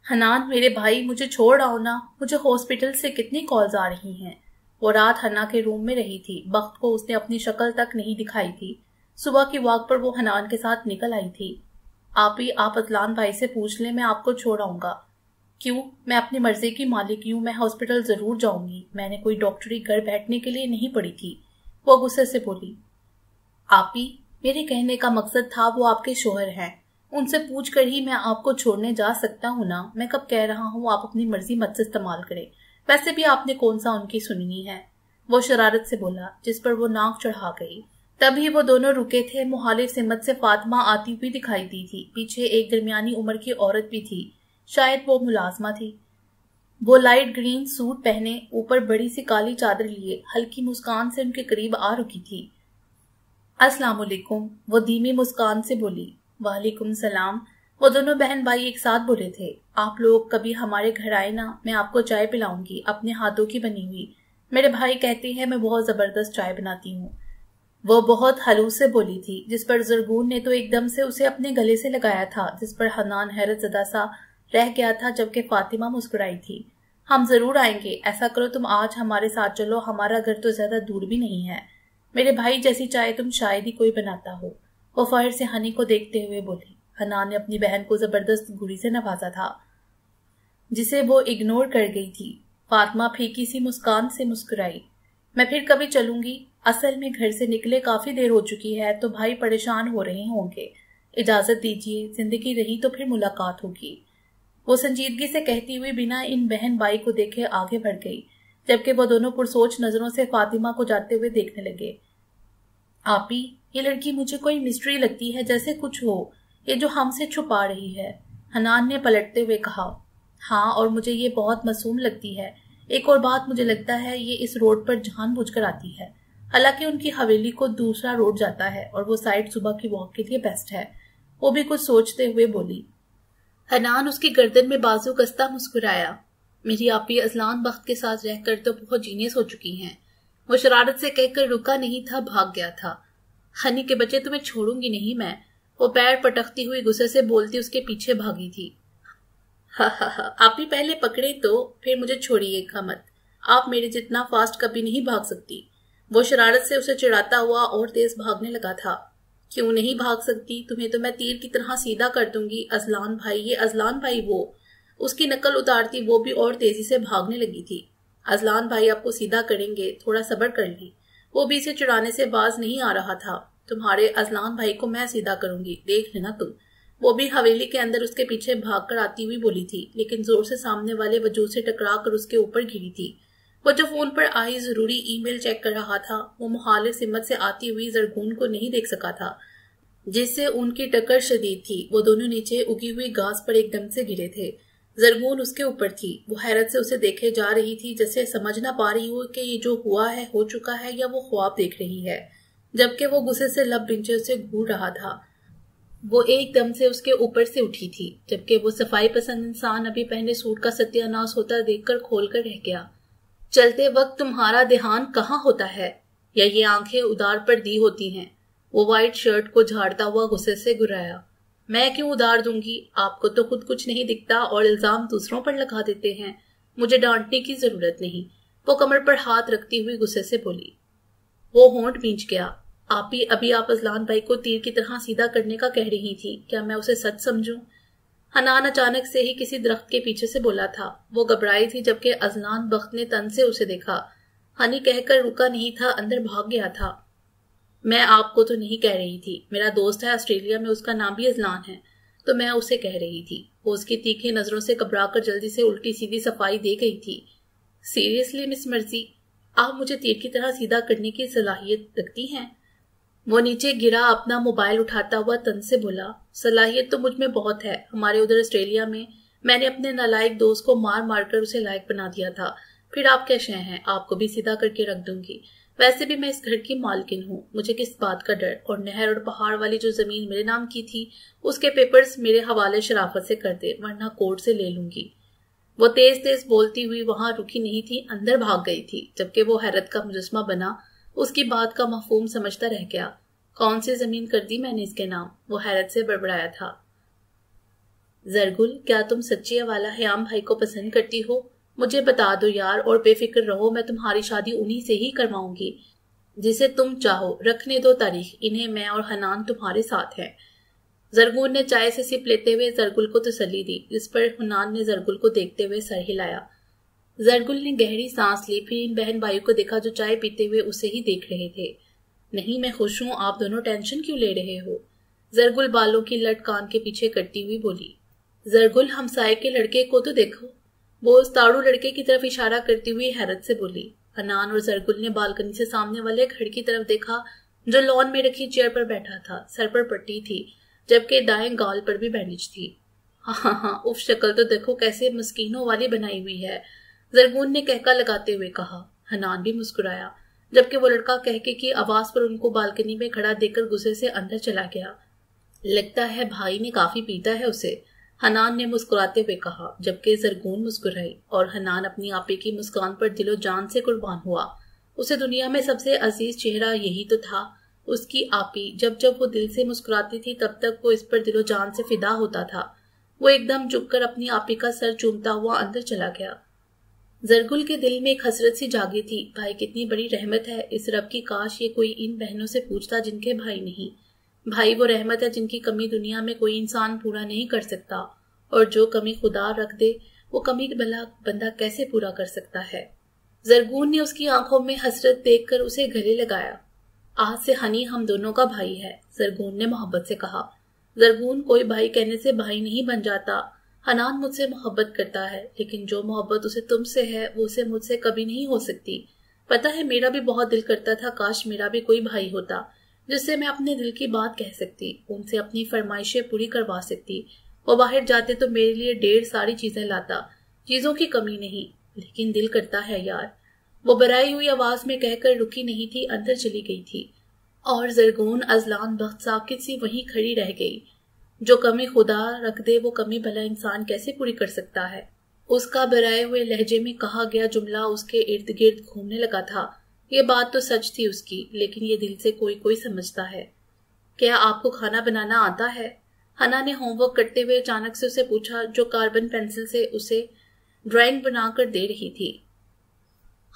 हनान, मेरे भाई, मुझे छोड़ आओ ना, मुझे हॉस्पिटल से कितनी कॉल्स आ रही हैं। वो रात हन्ना के रूम में रही थी। बख्त को उसने अपनी शक्ल तक नहीं दिखाई थी। सुबह की वॉक पर वो हनान के साथ निकल आई थी। आप अजलान भाई से पूछ ले, मैं आपको छोड़ आऊंगा। क्यों? मैं अपनी मर्जी की मालिक हूँ, मैं हॉस्पिटल जरूर जाऊंगी। मैंने कोई डॉक्टरी घर बैठने के लिए नहीं पढ़ी थी। वो गुस्से से बोली। आपी, मेरे कहने का मकसद था वो आपके शोहर हैं, उनसे पूछ कर ही मैं आपको छोड़ने जा सकता हूँ ना। मैं कब कह रहा हूँ आप अपनी मर्जी मत से इस्तेमाल करें। वैसे भी आपने कौन सा उनकी सुननी है, वो शरारत से बोला, जिस पर वो नाक चढ़ा गई। तभी वो दोनों रुके थे। मुहालिफ सिमत से फातिमा आती हुई दिखाई दी थी। पीछे एक दरमियानी उम्र की औरत भी थी, शायद वो मुलाजमा थी। वो लाइट ग्रीन सूट पहने, ऊपर बड़ी सी काली चादर लिए, हल्की मुस्कान से उनके करीब आ रुकी थी। अस्सलाम वालेकुम, वो धीमी मुस्कान से बोली। वालेकुम सलाम, वो दोनों बहन भाई एक साथ बोले थे। आप लोग कभी हमारे घर आए ना, मैं आपको चाय पिलाऊंगी, अपने हाथों की बनी हुई। मेरे भाई कहते हैं मैं बहुत जबरदस्त चाय बनाती हूँ। वो बहुत हलूस से बोली थी, जिस पर ज़रगून ने तो एकदम से उसे अपने गले से लगाया था, जिस पर हनान हैरत ज़दा सा रह गया था, जबकि फातिमा मुस्कुराई थी। हम जरूर आएंगे, ऐसा करो तुम आज हमारे साथ चलो, हमारा घर तो ज्यादा दूर भी नहीं है। मेरे भाई जैसी चाय तुम शायद ही कोई बनाता हो। वो फहर से हनी को देखते हुए बोली। हनान ने अपनी बहन को जबरदस्त घुड़ी से नवाजा था, जिसे वो इग्नोर कर गई थी। फातिमा फीकी सी मुस्कान से मुस्कुराई। मैं फिर कभी चलूंगी, असल में घर से निकले काफी देर हो चुकी है, तो भाई परेशान हो रहे होंगे। इजाजत दीजिए, जिंदगी रही तो फिर मुलाकात होगी। वो संजीदगी से कहती हुई बिना इन बहन भाई को देखे आगे बढ़ गई, जबकि वो दोनों पुरसोच नजरों से फातिमा को जाते हुए देखने लगे। आपी, ये लड़की मुझे कोई मिस्ट्री लगती है, जैसे कुछ हो ये जो हमसे छुपा रही है, हनान ने पलटते हुए कहा। हाँ, और मुझे ये बहुत मासूम लगती है। एक और बात, मुझे लगता है ये इस रोड पर जानबूझकर आती है। हालांकि उनकी हवेली को दूसरा रोड जाता है और वो साइड सुबह की वॉक के लिए बेस्ट है। वो भी कुछ सोचते हुए बोली। हनान उसकी गर्दन में बाजू कसता मुस्कुराया। मेरी आपी अजलान बख्त के साथ रहकर तो बहुत जीनियस हो चुकी हैं। वो शरारत से कहकर रुका नहीं था, भाग गया था। हनी के बच्चे, तुम्हें छोड़ूंगी नहीं मैं, वो पैर पटकती हुई गुस्से से बोलती उसके पीछे भागी थी। हा हा हा, आप ही पहले पकड़े तो फिर मुझे छोड़िएगा मत। आप मेरे जितना फास्ट कभी नहीं भाग सकती। वो शरारत से उसे चिढ़ाता हुआ और तेज भागने लगा था। क्यों नहीं भाग सकती? तुम्हें तो मैं तीर की तरह सीधा कर दूंगी। अजलान भाई, ये अजलान भाई वो। उसकी नकल उतारती वो भी और तेजी से भागने लगी थी। अजलान भाई आपको सीधा करेंगे, थोड़ा सब्र कर ली। वो भी इसे चिढ़ाने से बाज नहीं आ रहा था। तुम्हारे अजलान भाई को मैं सीधा करूंगी, देख लेना तुम। वो भी हवेली के अंदर उसके पीछे भागकर आती हुई बोली थी, लेकिन जोर से सामने वाले वजूद से टकरा कर उसके ऊपर गिरी थी। वो जो फोन पर आई जरूरी ईमेल चेक कर रहा था, वो मुखालिफ सिमत से आती हुई ज़रगून को नहीं देख सका था, जिससे उनकी टक्कर शदीद थी। वो दोनों नीचे उगी हुई घास पर एकदम से गिरे थे। ज़रगून उसके ऊपर थी। वो हैरत से उसे देखे जा रही थी, जैसे समझ ना पा रही हो कि ये जो हुआ है हो चुका है या वो ख्वाब देख रही है। जबकि वो गुस्से से लब बिंचे से घूर रहा था। वो एकदम से उसके ऊपर से उठी थी, जबकि वो सफाई पसंद इंसान अभी पहने सूट का सत्यानाश होता देखकर खोल कर रह गया। चलते वक्त तुम्हारा ध्यान कहाँ होता है, या ये आंखें उधार पर दी होती हैं? वो व्हाइट शर्ट को झाड़ता हुआ गुस्से से गुर्राया। मैं क्यों उधार दूंगी? आपको तो खुद कुछ नहीं दिखता और इल्जाम दूसरों पर लगा देते हैं। मुझे डांटने की जरूरत नहीं। वो कमर पर हाथ रखती हुई गुस्से से बोली। वो होंठ भींच गया। आप ही अभी आप अजलान भाई को तीर की तरह सीधा करने का कह रही थी, क्या मैं उसे सच समझूं? हनान अचानक से ही किसी दरख्त के पीछे से बोला था। वो घबराई थी, जबकि अजलान बख्त ने तन से उसे देखा। हनी कहकर रुका नहीं था, अंदर भाग गया था। मैं आपको तो नहीं कह रही थी, मेरा दोस्त है ऑस्ट्रेलिया में, उसका नाम भी अजलान है, तो मैं उसे कह रही थी। वो उसकी तीखी नजरों से घबराकर जल्दी से उल्टी सीधी सफाई दे गई थी। सीरियसली मिस मर्जी, आप मुझे तीर की तरह सीधा करने की सलाहियत रखती हैं? वो नीचे गिरा अपना मोबाइल उठाता हुआ तन से बोला। सलाहियत तो मुझ में बहुत है। हमारे उधर ऑस्ट्रेलिया में मैंने अपने नालायक दोस्त को मार मार कर उसे लायक बना दिया था। फिर आप क्या शय हैं, आपको भी सीधा करके रख दूंगी। वैसे भी मैं इस घर की मालकिन हूँ, मुझे किस बात का डर। और नहर और पहाड़ वाली जो जमीन मेरे नाम की थी, उसके पेपर्स मेरे हवाले शराफत से कर दे, वरना कोर्ट से ले लूंगी। वो तेज तेज बोलती हुई वहां रुकी नहीं थी, अंदर भाग गई थी, जबकि वो हैरत का मुजस्मा बना उसकी बात का मफहूम समझता रह गया। कौन सी जमीन कर दी मैंने इसके नाम? वो हैरत से बड़बड़ाया था। ज़रगुल, क्या तुम सच्ची वाला हयाम भाई को पसंद करती हो? मुझे बता दो यार, और बेफिक्र रहो, मैं तुम्हारी शादी उन्हीं से ही करवाऊंगी जिसे तुम चाहो। रखने दो तारीख, इन्हें मैं और हनान तुम्हारे साथ हैं। जरगुन ने चाय से सिप लेते हुए जरगुल को तसल्ली दी, जिस पर हनान ने जरगुल को देखते हुए सर हिलाया। जरगुल ने गहरी सांस ली, फिर इन बहन भाइयों को देखा जो चाय पीते हुए उसे ही देख रहे थे। नहीं, मैं खुश हूँ, आप दोनों टेंशन क्यों ले रहे हो? जरगुल बालों की लट कान के पीछे करती हुई बोली। जरगुल, हमसाये के लड़के को तो देखो, वो उस ताड़ू लड़के की तरफ इशारा करती हुई हैरत से बोली। हनान और जरगुल ने बालकनी से सामने वाले घर की तरफ देखा, जो लॉन में रखी चेयर पर बैठा था। सर पर पट्टी थी, जबकि दाएं गाल पर भी बैंडेज थी। हाँ, उफ, शक्ल तो देखो कैसे मस्कीनों वाली बनाई हुई है, जरगुन ने कहका लगाते हुए कहा। हनान भी मुस्कुराया, जबकि वो लड़का कहके की आवाज पर उनको बालकनी में खड़ा देखकर गुस्से से अंदर चला गया। लगता है भाई ने काफी पीता है उसे, हनान ने मुस्कुराते हुए कहा, जबकि जरगुन मुस्कुराई और हनान अपनी आपे की मुस्कान पर दिलो जान से कुर्बान हुआ। उसे दुनिया में सबसे अजीज चेहरा यही तो था, उसकी आपी। जब जब वो दिल से मुस्कुराती थी तब तक वो इस पर दिलो जान से फिदा होता था। वो एकदम झुककर अपनी आपी का सर चूमता हुआ अंदर चला गया। जरगुल के दिल में एक हसरत सी जागी थी। भाई कितनी बड़ी रहमत है इस रब की, काश ये कोई इन बहनों से पूछता जिनके भाई नहीं। भाई वो रहमत है जिनकी कमी दुनिया में कोई इंसान पूरा नहीं कर सकता, और जो कमी खुदा रख दे वो कमी भला बंदा कैसे पूरा कर सकता है। जरगुन ने उसकी आंखों में हसरत देखकर उसे गले लगाया। आज से हनी हम दोनों का भाई है, जरगुन ने मोहब्बत से कहा। जरगुन, कोई भाई कहने से भाई नहीं बन जाता। हनान मुझसे मोहब्बत करता है, लेकिन जो मोहब्बत उसे तुमसे है वो उसे मुझसे कभी नहीं हो सकती। पता है, मेरा भी बहुत दिल करता था काश मेरा भी कोई भाई होता जिससे मैं अपने दिल की बात कह सकती, उनसे अपनी फरमाइशें पूरी करवा सकती। वो बाहर जाते तो मेरे लिए ढेर सारी चीजें लाता, चीजों की कमी नहीं, लेकिन दिल करता है यार। वो बराई हुई आवाज में कहकर रुकी नहीं थी, अंदर चली गई थी। और जरगुन अजलान बख्त साकित सी वहीं खड़ी रह गई। जो कमी खुदा रख दे वो कमी भला इंसान कैसे पूरी कर सकता है। उसका बराए हुए लहजे में कहा गया जुमला उसके इर्द गिर्द घूमने लगा था। ये बात तो सच थी उसकी, लेकिन ये दिल से कोई कोई समझता है। क्या आपको खाना बनाना आता है? हना ने होमवर्क करते हुए अचानक से उसे पूछा, जो कार्बन पेंसिल से उसे ड्राइंग बनाकर दे रही थी।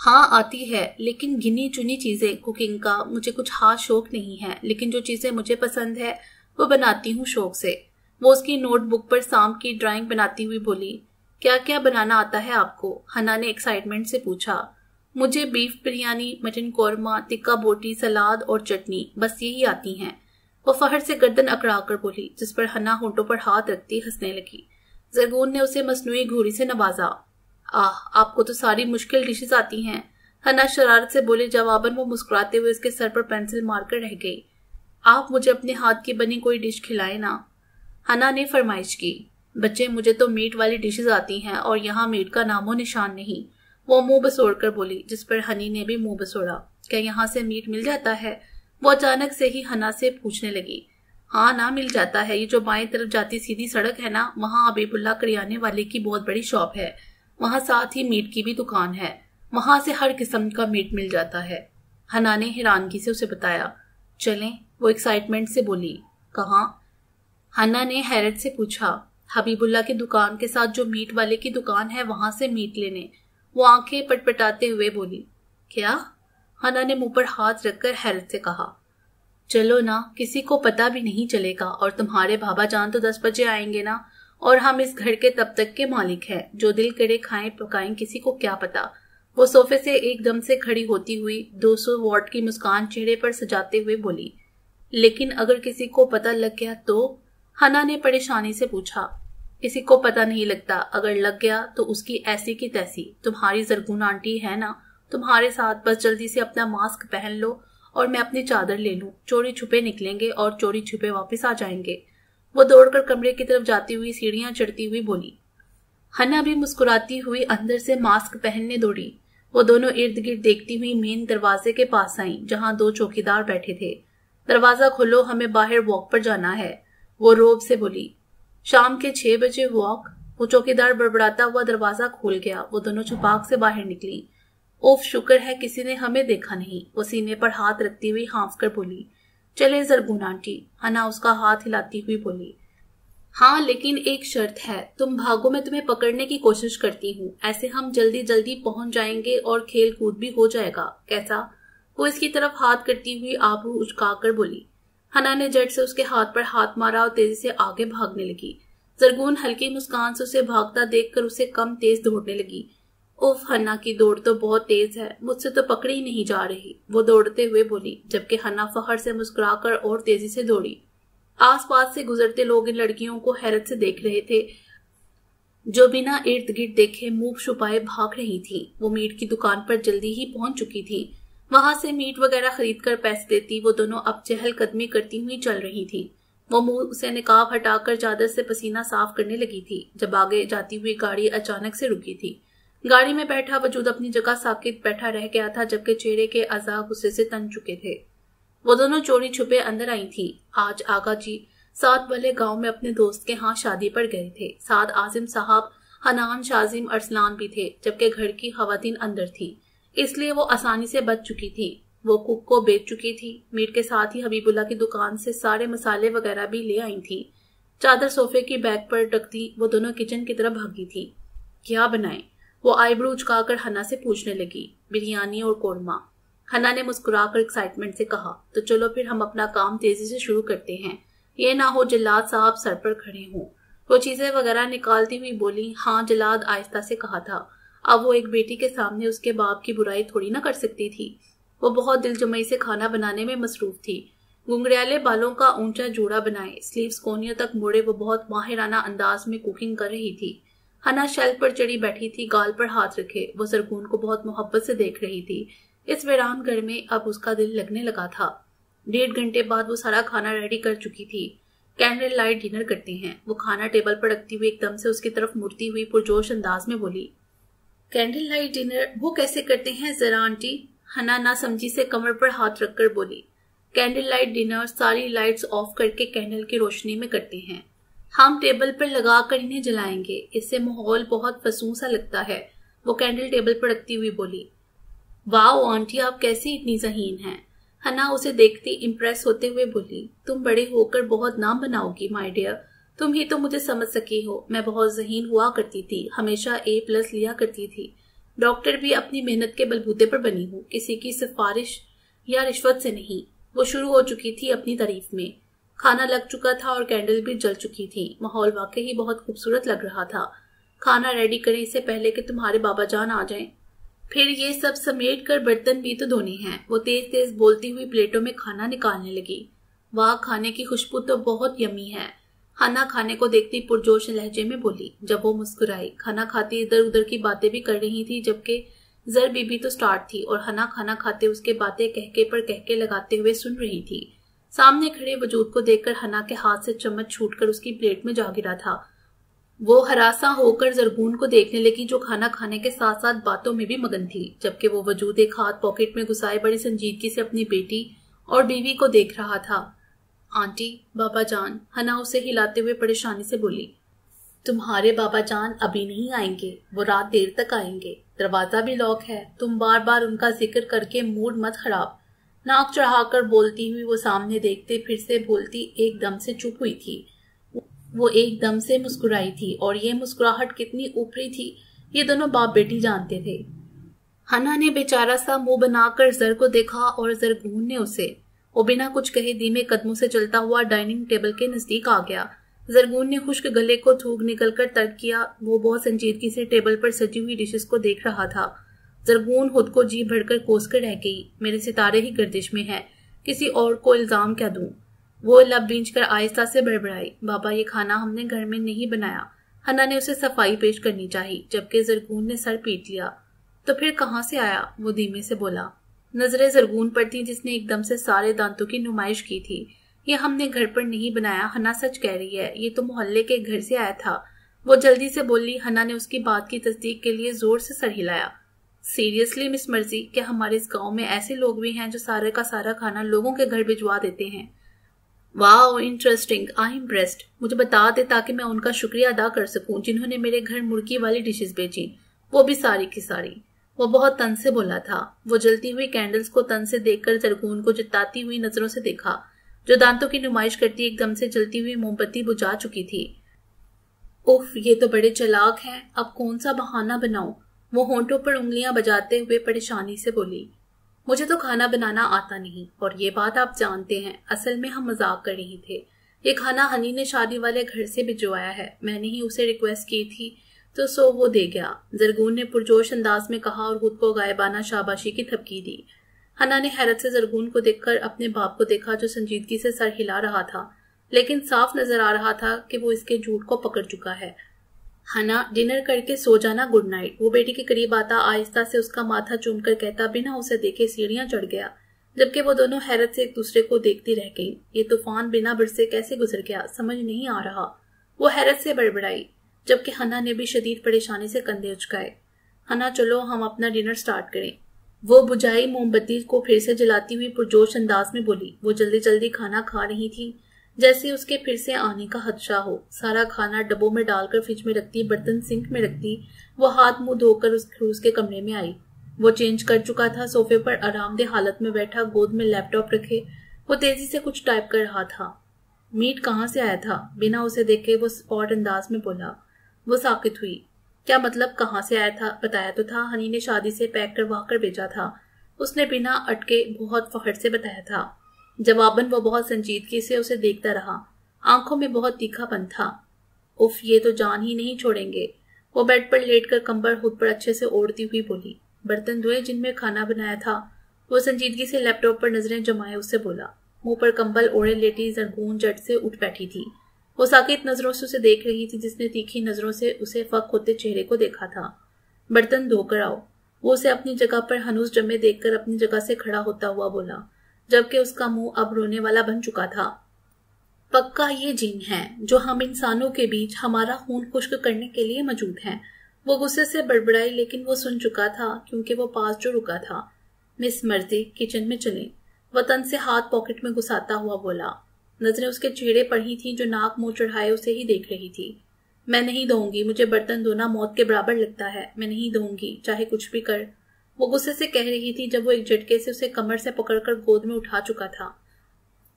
हाँ आती है, लेकिन गिनी चुनी चीजें। कुकिंग का मुझे कुछ खास शौक नहीं है, लेकिन जो चीजें मुझे पसंद है वो बनाती हूँ शौक से। वो उसकी नोटबुक पर सांप की ड्राइंग बनाती हुई बोली। क्या क्या बनाना आता है आपको? हना ने एक्साइटमेंट से पूछा। मुझे बीफ बिरयानी, मटन कौरमा, टिक्का बोटी, सलाद और चटनी, बस यही आती हैं। वो फहर से गर्दन अकड़ाकर बोली, जिस पर हना होंठों पर हाथ रखती हंसने लगी। जरगुन ने उसे मसनूई घूरी से नवाजा। आपको तो सारी मुश्किल डिशेस आती हैं, हना शरारत से बोले। जवाबन वो मुस्कुराते हुए उसके सर पर पेंसिल मारकर रह गई। आप मुझे अपने हाथ की बनी कोई डिश खिलाए ना, हना ने फरमाइश की। बच्चे, मुझे तो मीट वाली डिशेस आती हैं और यहाँ मीट का नामो निशान नहीं, वो मुंह बसोड़ कर बोली, जिस पर हनी ने भी मुंह बसोड़ा। क्या यहाँ से मीट मिल जाता है? वो अचानक से ही हना से पूछने लगी। हाँ ना, मिल जाता है। ये जो बाएं तरफ जाती सीधी सड़क है ना, वहाँ हबीबुल्ला करियाने वाले की बहुत बड़ी शॉप है। वहाँ साथ ही मीट की भी दुकान है, वहां से हर किस्म का मीट मिल जाता है, हना ने हैरानगी से उसे बताया। चलें, वो एक्साइटमेंट से बोली। कहाँ? हना ने हैरत से पूछा। हबीबुल्ला की दुकान के साथ जो मीट वाले की दुकान है वहां से मीट लेने, वो आंखें पटपटाते हुए बोली। क्या? हना ने मुंह पर हाथ रखकर हैरत से कहा। चलो ना, किसी को पता भी नहीं चलेगा, और तुम्हारे भाभा जान तो 10 बजे आएंगे ना, और हम इस घर के तब तक के मालिक हैं। जो दिल करे खाएं पकाएं, किसी को क्या पता। वो सोफे से एकदम से खड़ी होती हुई 200 वॉट की मुस्कान चेहरे पर सजाते हुए बोली। लेकिन अगर किसी को पता लग गया तो? हना ने परेशानी से पूछा। किसी को पता नहीं लगता, अगर लग गया तो उसकी ऐसी की तैसी। तुम्हारी जरगुन आंटी है ना तुम्हारे साथ, बस जल्दी से अपना मास्क पहन लो और मैं अपनी चादर ले लूं। चोरी छुपे निकलेंगे और चोरी छुपे वापस आ जाएंगे। वो दौड़कर कमरे की तरफ जाती हुई सीढ़ियां चढ़ती हुई बोली। हना भी मुस्कुराती हुई अंदर से मास्क पहनने दौड़ी। वो दोनों इर्द गिर्द देखती हुई मेन दरवाजे के पास आई, जहां 2 चौकीदार बैठे थे। दरवाजा खोलो, हमें बाहर वॉक पर जाना है, वो रोब से बोली। शाम के 6 बजे वॉक? वो चौकीदार बड़बड़ाता हुआ दरवाजा खोल गया। वो दोनों छुपाक से बाहर निकली। ओफ, शुक्र है किसी ने हमें देखा नहीं, वो सीने पर हाथ रखती हुई हाँफ कर बोली। चले जरगुन आंटी, हना उसका हाथ हिलाती हुई बोली। हाँ, लेकिन एक शर्त है, तुम भागो, मैं तुम्हें पकड़ने की कोशिश करती हूँ, ऐसे हम जल्दी जल्दी पहुंच जाएंगे और खेल कूद भी हो जाएगा। कैसा? वो इसकी तरफ हाथ करती हुई आबरू उचकाकर बोली। हना ने झट से उसके हाथ पर हाथ मारा और तेजी से आगे भागने लगी। जरगून हल्की मुस्कान से उसे भागता देखकर उसे कम तेज दौड़ने लगी। उफ, हन्ना की दौड़ तो बहुत तेज है, मुझसे तो पकड़ी ही नहीं जा रही, वो दौड़ते हुए बोली, जबकि हन्ना फखर से मुस्कुराकर और तेजी से दौड़ी। आसपास से गुजरते लोग इन लड़कियों को हैरत से देख रहे थे, जो बिना इर्द गिर्द देखे मुंह छुपाए भाग रही थी। वो मीट की दुकान पर जल्दी ही पहुंच चुकी थी। वहां से मीट वगैरह खरीद कर पैसे देती वो दोनों अब चहलकदमी करती हुई चल रही थी। वो मुंह से निकाब हटाकर चादर से पसीना साफ करने लगी थी जब आगे जाती हुई गाड़ी अचानक से रुकी थी। गाड़ी में बैठा वजूद अपनी जगह साकित बैठा रह गया था, जबकि चेहरे के अज़ा गुस्से से तन चुके थे। वो दोनों चोरी छुपे अंदर आई थी। आज आगा जी साथ वाले गांव में अपने दोस्त के यहाँ शादी पर गए थे। साथ आजिम साहब, हनान, शाजिम, अरसलान भी थे, जबकि घर की खवातीन अंदर थी, इसलिए वो आसानी से बच चुकी थी। वो कुक को बेच चुकी थी। मीट के साथ ही हबीबुल्ला की दुकान से सारे मसाले वगैरह भी ले आई थी। चादर सोफे की बैग पर रखती वो दोनों किचन की तरफ भागी थी। क्या बनाए? वो आईब्रो उचकाकर हन्ना से पूछने लगी। बिरयानी और कोरमा। हन्ना ने मुस्कुराकर एक्साइटमेंट से कहा, तो चलो फिर हम अपना काम तेजी से शुरू करते हैं, ये ना हो जल्लाद साहब सर पर खड़े हों। वो चीजें वगैरह निकालती हुई बोली, हाँ जल्लाद आहिस्ता से कहा था। अब वो एक बेटी के सामने उसके बाप की बुराई थोड़ी ना कर सकती थी। वो बहुत दिलजमई से खाना बनाने में मसरूफ थी। घुंघराले बालों का ऊंचा जूड़ा बनाए, स्लीव्स कोनियों तक मोड़े वो बहुत माहिराना अंदाज में कुकिंग कर रही थी। हन्ना शेल्फ पर चढ़ी बैठी थी, गाल पर हाथ रखे। वो जरगून को बहुत मोहब्बत से देख रही थी। इस वीरान घर में अब उसका दिल लगने लगा था। 1.5 घंटे बाद वो सारा खाना रेडी कर चुकी थी। कैंडल लाइट डिनर करते हैं। वो खाना टेबल पर रखती हुई एकदम से उसकी तरफ मुड़ती हुई पुरजोश अंदाज में बोली, कैंडल लाइट डिनर वो कैसे करते हैं जरा आंटी? हन्ना ना समझी से कमर पर हाथ रखकर बोली, कैंडल लाइट डिनर सारी लाइट्स ऑफ करके कैंडल की रोशनी में करते हैं। हम टेबल पर लगाकर इन्हें जलाएंगे, इससे माहौल बहुत फसूं सा लगता है। वो कैंडल टेबल पर रखती हुई बोली। वाह आंटी, आप कैसी इतनी ज़हीन हैं? हन्ना उसे देखती इम्प्रेस होते हुए बोली, तुम बड़े होकर बहुत नाम बनाओगी माय डियर। तुम ही तो मुझे समझ सकी हो। मैं बहुत ज़हीन हुआ करती थी, हमेशा A+ लिया करती थी। डॉक्टर भी अपनी मेहनत के बलबूते पर बनी हूँ, किसी की सिफारिश या रिश्वत से नहीं। वो शुरू हो चुकी थी अपनी तारीफ में। खाना लग चुका था और कैंडल भी जल चुकी थी। माहौल वाकई ही बहुत खूबसूरत लग रहा था। खाना रेडी करें इससे पहले कि तुम्हारे बाबा जान आ जाएं। फिर ये सब समेट कर बर्तन भी तो धोने हैं। वो तेज तेज बोलती हुई प्लेटों में खाना निकालने लगी। वाह, खाने की खुशबू तो बहुत यमी है। हन्ना खाने को देखती पुरजोश लहजे में बोली। जब वो मुस्कुराई, खाना खाती इधर उधर की बातें भी कर रही थी, जबकि जर बीबी तो स्टार्ट थी और हन्ना खाना खाते उसके बातें कहके पर कहके लगाते हुए सुन रही थी। सामने खड़े वजूद को देखकर हन्ना के हाथ से चम्मच छूटकर उसकी प्लेट में जा गिरा था। वो हरासा होकर जरगून को देखने लगी, जो खाना खाने के साथ साथ बातों में भी मगन थी, जबकि वो वजूद एक हाथ पॉकेट में घुसाए बड़ी संजीदगी से अपनी बेटी और बीवी को देख रहा था। आंटी, बाबा जान, हन्ना उसे हिलाते हुए परेशानी से बोली। तुम्हारे बाबा जान अभी नहीं आएंगे, वो रात देर तक आएंगे। दरवाजा भी लॉक है। तुम बार बार उनका जिक्र करके मूड मत खराब। नाक चढ़ाकर बोलती हुई वो सामने देखते फिर से बोलती एकदम से चुप हुई थी। वो एकदम से मुस्कुराई थी और ये मुस्कुराहट कितनी ऊपरी थी ये दोनों बाप बेटी जानते थे। हन्ना ने बेचारा सा मुंह बनाकर जर को देखा और जरगून ने उसे। वो बिना कुछ कहे धीमे कदमों से चलता हुआ डाइनिंग टेबल के नजदीक आ गया। जरगून ने खुश्क गले को थूक निकलकर तर्क किया। वो बहुत संजीदगी से टेबल पर सजी हुई डिशेस को देख रहा था। जरगून खुद को जी भरकर कोस कर रह गई। मेरे सितारे ही गर्दिश में है, किसी और को इल्जाम क्या दूं? वो लब बींच कर आहिस्ता से बड़बड़ाई। बाबा, ये खाना हमने घर में नहीं बनाया। हन्ना ने उसे सफाई पेश करनी चाहिए, जबकि जरगून ने सर पीट लिया। तो फिर कहाँ से आया? वो धीमे से बोला। नजरें जरगून पर थी, जिसने एकदम से सारे दांतों की नुमाइश की थी। ये हमने घर पर नहीं बनाया, हन्ना सच कह रही है। ये तो मोहल्ले के घर से आया था। वो जल्दी से बोली। हन्ना ने उसकी बात की तस्दीक के लिए जोर से सर हिलाया। सीरियसली मिस मर्जी, क्या हमारे इस गांव में ऐसे लोग भी हैं जो सारे का सारा खाना लोगों के घर भिजवा देते हैं? वाह, इंटरेस्टिंग, आई एम इम्प्रेस्ड। मुझे बता दे ताकि मैं उनका शुक्रिया अदा कर सकूं जिन्होंने मेरे घर मुर्गी वाली डिशेस भेजी, वो भी सारी की सारी। वो बहुत तन से बोला था। वो जलती हुई कैंडल्स को तन से देखकर जरगून को जताती हुई नजरों से देखा, जो दांतों की नुमाइश करती एकदम से जलती हुई मोमबत्ती बुझा चुकी थी। उफ, ये तो बड़े चालाक हैं। अब कौन सा बहाना बनाऊं? वो होंठों पर उंगलियां बजाते हुए परेशानी से बोली। मुझे तो खाना बनाना आता नहीं, और ये बात आप जानते हैं, असल में हम मजाक कर रहे थे। ये खाना हनी ने शादी वाले घर से भिजवाया है, मैंने ही उसे रिक्वेस्ट की थी तो सो वो दे गया, जरगून ने पुरजोश अंदाज में कहा और खुद को गायबाना शाबाशी की थपकी दी। हना ने हैरत से जरगून को देखकर अपने बाप को देखा जो संजीदगी से सर हिला रहा था, लेकिन साफ नजर आ रहा था कि वो इसके झूठ को पकड़ चुका है। हना, डिनर करके सो जाना, गुड नाइट। वो बेटी के करीब आता आहिस्ता से उसका माथा चूमकर कहता बिना उसे देखे सीढ़ियां चढ़ गया, जबकि वो दोनों हैरत से एक दूसरे को देखती रह गईं। ये तूफान बिना बरसे कैसे गुजर गया समझ नहीं आ रहा। वो हैरत से बड़बड़ाई, जबकि हना ने भी शदीद परेशानी से कंधे उचकाए। हना, चलो हम अपना डिनर स्टार्ट करें। वो बुझाई मोमबत्ती को फिर से जलाती हुई पुरजोश अंदाज में बोली। वो जल्दी जल्दी खाना खा रही थी जैसे उसके फिर से आने का खदशा हो। सारा खाना डब्बों में डालकर फ्रिज में रखती, बर्तन सिंक में रखती, वो हाथ मुंह धोकर उसके कमरे में आई। वो चेंज कर चुका था, सोफे पर आरामदेह हालत में बैठा, गोद में लैपटॉप रखे वो तेजी से कुछ टाइप कर रहा था। मीट कहाँ से आया था? बिना उसे देखे वो स्पॉट अंदाज में बोला। वो साकित हुई। क्या मतलब कहाँ से आया था? बताया तो था, हनी ने शादी से पैक करवा कर भेजा था। उसने बिना अटके बहुत फखर से बताया था। जवाबन वो बहुत संजीदगी से उसे देखता रहा, आंखों में बहुत तीखापन था। उफ, ये तो जान ही नहीं छोड़ेंगे। वो बेड पर लेटकर कंबल खुद पर अच्छे से ओढ़ती हुई बोली। बर्तन धोए जिनमें खाना बनाया था? वो संजीदगी से लैपटॉप पर नजरें जमाए उससे बोला। मुंह पर कंबल ओढ़े लेटी जरगून झट से उठ बैठी थी। वो साकित नजरों से उसे देख रही थी, जिसने तीखी नजरों से उसे फक होते चेहरे को देखा था। बर्तन धोकर आओ। वो उसे अपनी जगह पर हनूस जमे देखकर अपनी जगह से खड़ा होता हुआ बोला, जबकि उसका मुंह अब रोने वाला बन चुका था। पक्का ये जिन है जो हम इंसानों के बीच हमारा खून खुश्क करने के लिए मौजूद हैं। वो गुस्से से बड़बड़ाई, लेकिन वो सुन चुका था क्योंकि वो पास जो रुका था। मिस मर्जी, किचन में चले। वतन से हाथ पॉकेट में घुसाता हुआ बोला। नजरें उसके चेहरे पर ही थी जो नाक मुंह चढ़ाए उसे ही देख रही थी। मैं नहीं दूंगी, मुझे बर्तन धोना मौत के बराबर लगता है। मैं नहीं दूंगी, चाहे कुछ भी कर। वो गुस्से से कह रही थी जब वो एक झटके से उसे कमर से पकड़कर गोद में उठा चुका था।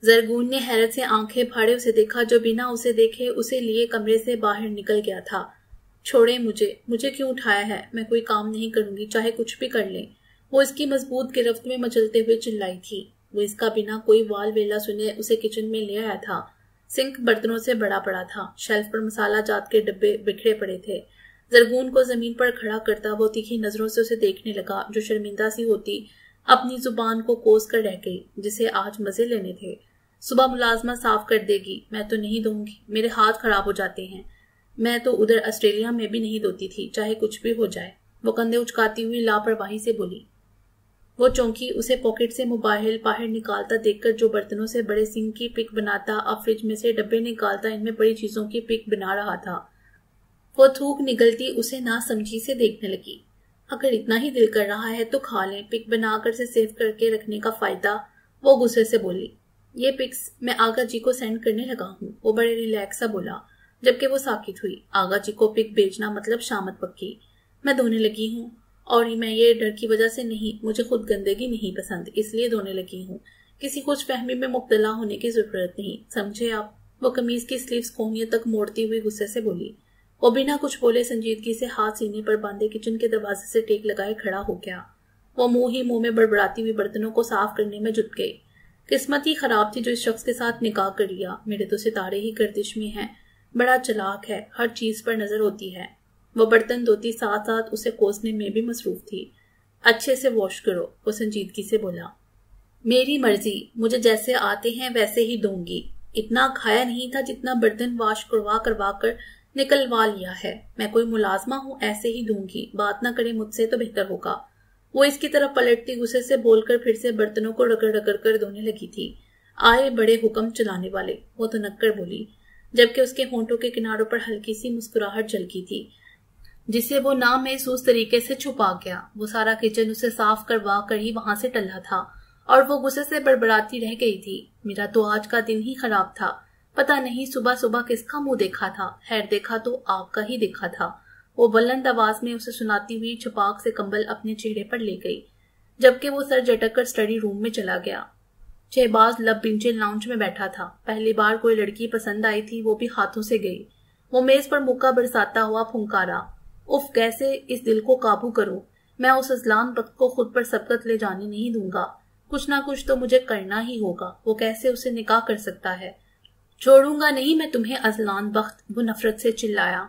जरगून ने हैरत से आंखें फाड़े उसे देखा जो बिना उसे देखे उसे लिए कमरे से बाहर निकल गया था। छोड़े मुझे क्यों उठाया है? मैं कोई काम नहीं करूंगी, चाहे कुछ भी कर ले। वो इसकी मजबूत गिरफ्त में मचलते हुए चिल्लाई थी। वो इसका बिना कोई वाल वेला सुने उसे किचन में ले आया था। सिंक बर्तनों से बड़ा पड़ा था, शेल्फ पर मसाला जात के डब्बे बिखरे पड़े थे। जरगून को जमीन पर खड़ा करता वो तीखी नजरों से उसे देखने लगा, जो शर्मिंदा सी होती अपनी जुबान को कोस कर रह गई, जिसे आज मजे लेने थे। सुबह मुलाजमा साफ कर देगी। मैं तो नहीं दूंगी, मेरे हाथ खराब हो जाते हैं। मैं तो उधर ऑस्ट्रेलिया में भी नहीं धोती थी, चाहे कुछ भी हो जाए। वो कंधे उचकाती हुई लापरवाही से बोली। वो चौंकी। उसे पॉकेट से मोबाइल बाहर निकालता देखकर, जो बर्तनों से बड़े सिंक की पिक बनाता अब फ्रिज में से डब्बे निकालता इनमें बड़ी चीजों की पिक बना रहा था। वो थूक निगलती उसे ना समझी से देखने लगी। अगर इतना ही दिल कर रहा है तो खा लें, पिक बनाकर से सेव करके रखने का फायदा। वो गुस्से से बोली। ये पिक्स मैं आगा जी को सेंड करने लगा हूँ। वो बड़े रिलैक्स सा बोला, जबकि वो साकित हुई। आगा जी को पिक भेजना मतलब शामत पक्की। मैं धोने लगी हूँ, और मैं ये डर की वजह से नहीं, मुझे खुद गंदगी नहीं पसंद, इसलिए धोने लगी हूँ। किसी कुछ फहमी में मुब्तला होने की जरूरत नहीं, समझे आप? वो कमीज की स्लीव्स कोहनियों तक मोड़ती हुई गुस्से से बोली। वो बिना कुछ बोले संजीदगी से हाथ सीने पर बांधे किचन के दरवाजे से टेक लगाए खड़ा हो गया। वो मुंह ही मुंह में बड़बड़ाती हुई बर्तनों को साफ करने में जुट गई। किस्मत ही खराब थी जो इस शख्स के साथ निकाह कर लिया। मेरे तो सितारे ही गर्दिश में हैं। बड़ा चालाक है, हर चीज पर नजर होती है। वो बर्तन धोती साथ साथ उसे कोसने में भी मसरूफ थी। अच्छे से वॉश करो, वो संजीदगी से बोला। मेरी मर्जी, मुझे जैसे आते हैं वैसे ही दूंगी। इतना खाया नहीं था जितना बर्तन वॉश करवा कर निकलवा लिया है। मैं कोई मुलाजमा हूँ, ऐसे ही दूंगी। बात ना करे मुझसे तो बेहतर होगा। वो इसकी तरफ पलटती गुस्से से बोलकर फिर से बर्तनों को रगड़ रगड़ कर धोने लगी थी। आए बड़े हुक्म चलाने वाले, वो तो नक्कर बोली, जबकि उसके होंठों के किनारों पर हल्की सी मुस्कुराहट झलकी थी, जिसे वो ना महसूस तरीके से छुपा गया। वो सारा किचन उसे साफ करवा कर ही वहां से टल्ला था, और वो गुस्से से बड़बड़ाती रह गई थी। मेरा तो आज का दिन ही खराब था। पता नहीं सुबह सुबह किसका मुंह देखा था। खैर देखा तो आपका ही देखा था। वो बुलंद आवाज में उसे सुनाती हुई छपाक से कंबल अपने चेहरे पर ले गई, जबकि वो सर झटक कर स्टडी रूम में चला गया। शहबाज लब बिंचे लाउंज में बैठा था। पहली बार कोई लड़की पसंद आई थी, वो भी हाथों से गई। वो मेज पर मुक्का बरसाता हुआ फुंकारा। उफ, कैसे इस दिल को काबू करूं? मैं उस अजलान बख्त को खुद पर सबकत ले जाने नहीं दूंगा। कुछ ना कुछ तो मुझे करना ही होगा। वो कैसे उसे निकाह कर सकता है? छोड़ूंगा नहीं मैं तुम्हें अजलान बख्त, वो नफरत से चिल्लाया।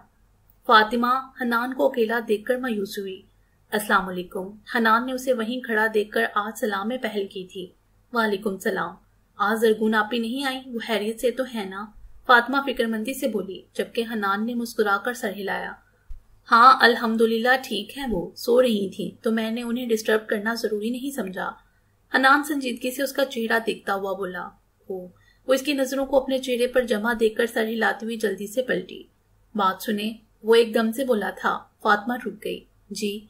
फातिमा हनान को अकेला देखकर मायूस हुई। अस्सलाम वालेकुम। हनान ने उसे वहीं खड़ा देखकर आज सलाम में पहल की थी। वालेकुम सलाम। आज जरगून आपी नहीं आई, वो हैरियत से तो है ना? फातिमा फिक्रमंदी से बोली, जबकि हनान ने मुस्कुराकर सर हिलाया। हाँ अल्हम्दुलिल्लाह ठीक है, वो सो रही थी तो मैंने उन्हें डिस्टर्ब करना जरूरी नहीं समझा। हनान संजीदगी से उसका चेहरा देखता हुआ बोला। वो इसकी नजरों को अपने चेहरे पर जमा देखकर सर हिलाती हुई जल्दी से पलटी। बात सुने, वो एकदम से बोला था। फातिमा रुक गई। जी।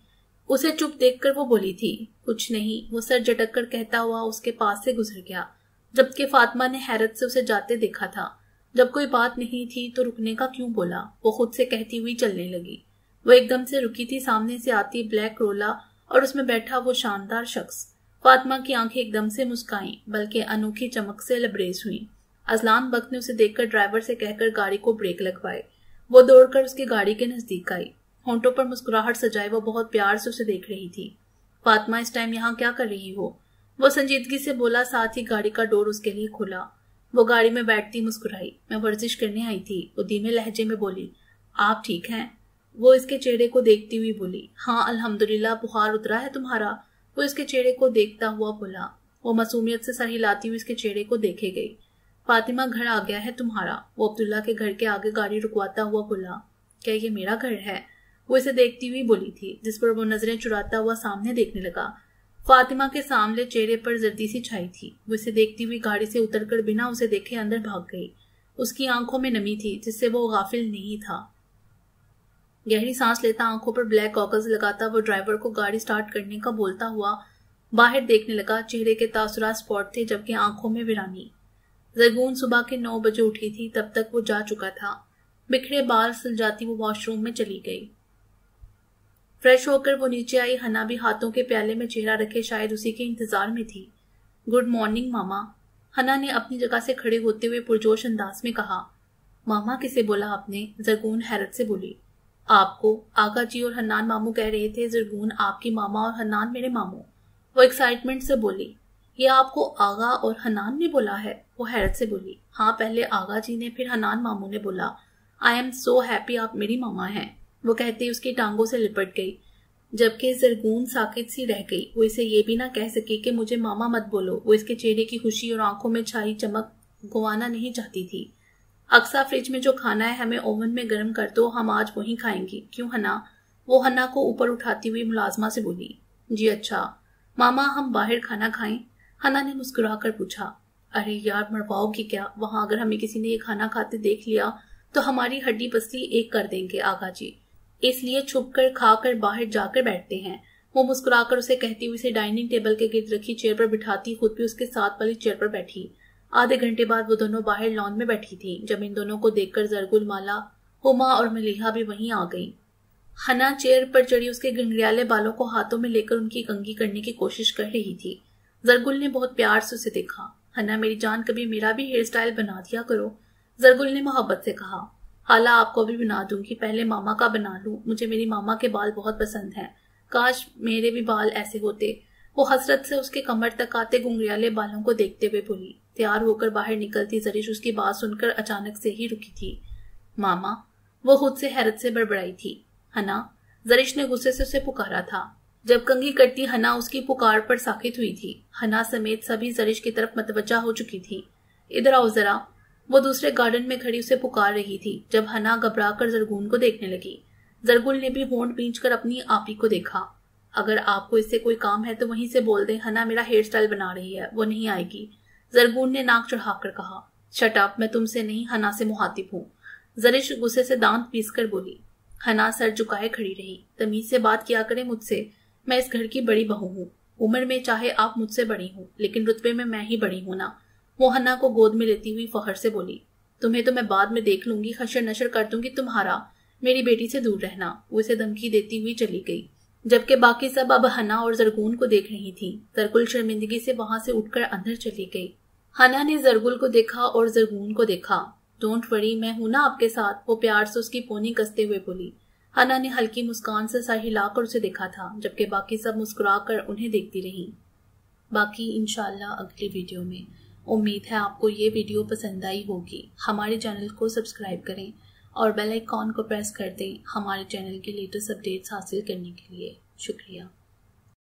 उसे चुप देखकर वो बोली थी। कुछ नहीं, वो सर झटक कर कहता हुआ उसके पास से गुजर गया, जबकि फातिमा ने हैरत से उसे जाते देखा था। जब कोई बात नहीं थी तो रुकने का क्यों बोला? वो खुद से कहती हुई चलने लगी। वो एकदम से रुकी थी सामने से आती ब्लैक रोला और उसमें बैठा वो शानदार शख्स। फातिमा की आंखें एकदम से मुस्काईं, बल्कि अनोखी चमक से लबरेज हुई। अजलान बख्त ने उसे देखकर ड्राइवर से कहकर गाड़ी को ब्रेक लगवाए। वो दौड़कर उसकी गाड़ी के नजदीक आई। होंठों पर मुस्कुराहट सजाए वो बहुत प्यार से उसे देख रही थी। फातिमा इस टाइम यहाँ क्या कर रही हो? वो संजीदगी से बोला, साथ ही गाड़ी का डोर उसके लिए खुला। वो गाड़ी में बैठती मुस्कुराई। मैं वर्जिश करने आई थी, वो धीमे लहजे में बोली। आप ठीक हैं? वो इसके चेहरे को देखती हुई बोली। हाँ अल्हम्दुलिल्लाह, बुखार उतरा है तुम्हारा? वो इसके चेहरे को देखता हुआ बोला। वो मासूमियत से सर हिलाती हुई इसके चेहरे को देखे गई। फातिमा, घर आ गया है तुम्हारा, वो अब्दुल्ला के घर के आगे गाड़ी रुकवाता हुआ बोला। क्या ये मेरा घर है? वो इसे देखती हुई बोली थी, जिस पर वो नजरें चुराता हुआ सामने देखने लगा। फातिमा के सामने चेहरे पर जर्दी सी छाई थी। वो इसे देखती हुई गाड़ी से उतरकर बिना उसे देखे अंदर भाग गई। उसकी आंखों में नमी थी जिससे वो गाफिल नहीं था। गहरी सांस लेता, आंखों पर ब्लैक गॉगल्स लगाता वो ड्राइवर को गाड़ी स्टार्ट करने का बोलता हुआ बाहर देखने लगा। चेहरे के तासुरात स्पॉट थे, जबकि आंखों में वीरानी। जरगून सुबह के 9 बजे उठी थी, तब तक वो जा चुका था। बिखरे बाल सुलझाती वो वॉशरूम में चली गई। फ्रेश होकर वो नीचे आई। हना भी हाथों के प्याले में चेहरा रखे शायद उसी के इंतजार में थी। गुड मॉर्निंग मामा, हना ने अपनी जगह से खड़े होते हुए पुरजोश अंदाज में कहा। मामा किसे बोला आपने? जरगून हैरत से बोली। आपको। आगा जी और हन्नान मामू कह रहे थे जरगून आपकी मामा और हन्नान मेरे मामू। वो एक्साइटमेंट से बोली। ये आपको आगा और हन्नान ने बोला है? वो हैरत से बोली। हाँ, पहले आगा जी ने, फिर हन्नान मामू ने बोला। आई एम सो हैप्पी आप मेरी मामा हैं। वो कहते ही उसकी टांगों से लिपट गई, जबकि जरगून साकित सी रह गई। वो इसे ये भी ना कह सकी कि मुझे मामा मत बोलो। वो इसके चेहरे की खुशी और आंखों में छाई चमक गंवाना नहीं चाहती थी। अक्सा फ्रिज में जो खाना है हमें ओवन में गर्म कर दो, हम आज वही खाएंगे। क्यों हना? वो हना को ऊपर उठाती हुई मुलाजमा से बोली। जी अच्छा मामा, हम बाहर खाना खाएं? हना ने मुस्कुरा कर पूछा। अरे यार, मरवाओगी क्या? वहां अगर हमें किसी ने ये खाना खाते देख लिया तो हमारी हड्डी पसली एक कर देंगे आगा जी, इसलिए छुप कर खाकर बाहर जाकर बैठते हैं। वो मुस्कुराकर उसे कहती हुई उसे डाइनिंग टेबल के गिर्द रखी चेयर पर बिठाती खुद भी उसके साथ वाली चेयर पर बैठी। आधे घंटे बाद वो दोनों बाहर लॉन में बैठी थी। जब इन दोनों को देखकर जरगुल, माला, हुमा और मलिहा भी वहीं आ गई। हना चेयर पर चढ़ी उसके घंघरियाले बालों को हाथों में लेकर उनकी कंघी करने की कोशिश कर रही थी। जरगुल ने बहुत प्यार से उसे देखा। हना मेरी जान, कभी मेरा भी हेयर स्टाइल बना दिया करो, जरगुल ने मोहब्बत से कहा। हाला आपको भी बना दूंगी, पहले मामा का बना लूं, मुझे मेरी मामा के बाल बहुत पसंद हैं, काश मेरे भी बाल ऐसे होते। वो हसरत से उसके कमर तक आते घुंघरियाले बालों को देखते हुए बोली। तैयार होकर बाहर निकलती जरिश उसकी बात सुनकर अचानक से ही रुकी थी। मामा, वो खुद से हैरत से बड़बड़ाई थी। हना, जरिश ने गुस्से से उसे पुकारा था। जब कंघी करती हना उसकी पुकार पर साकित हुई थी। हना समेत सभी जरिश की तरफ मतवज्जा हो चुकी थी। इधर आओ जरा, वो दूसरे गार्डन में खड़ी उसे पुकार रही थी। जब हना घबरा कर जरगून को देखने लगी, जरगुल ने भी होंठ भींचकर अपनी आपी को देखा। अगर आपको इससे कोई काम है तो वहीं से बोल दे, हना मेरा हेयर स्टाइल बना रही है, वो नहीं आएगी, जरगून ने नाक चढ़ाकर कहा। शट अप, मैं तुमसे नहीं हना से मुहातिब हूँ, जरिश गुस्से से दांत पीस कर बोली। हना सर झुकाए खड़ी रही। तमीज से बात किया करे मुझसे, मैं इस घर की बड़ी बहू हूँ। उम्र में चाहे आप मुझसे बड़ी हूँ, लेकिन रुतबे में मैं ही बड़ी हूँ ना। वो हन्ना को गोद में लेती हुई फखर से बोली। तुम्हें तो मैं बाद में देख लूंगी, हशर नशर कर दूंगी तुम्हारा, मेरी बेटी से दूर रहना। वो इसे धमकी देती हुई चली गई, जबकि बाकी सब अब हन्ना और जरगून को देख रही थी। जरगुल शर्मिंदगी से वहां से उठकर अंदर चली गई। हन्ना ने जरगुल को देखा और जरगून को देखा। डोंट वरी, मैं हूं ना आपके साथ, वो प्यार से उसकी पोनी कसते हुए बोली। हना ने हल्की मुस्कान से सर हिलाकर उसे देखा था, जबकि बाकी सब मुस्कुराकर उन्हें देखती रहीं। बाकी इंशाल्लाह अगली वीडियो में। उम्मीद है आपको ये वीडियो पसंद आई होगी। हमारे चैनल को सब्सक्राइब करें और बेल आइकॉन को प्रेस कर दें हमारे चैनल के लेटेस्ट अपडेट्स हासिल करने के लिए। शुक्रिया।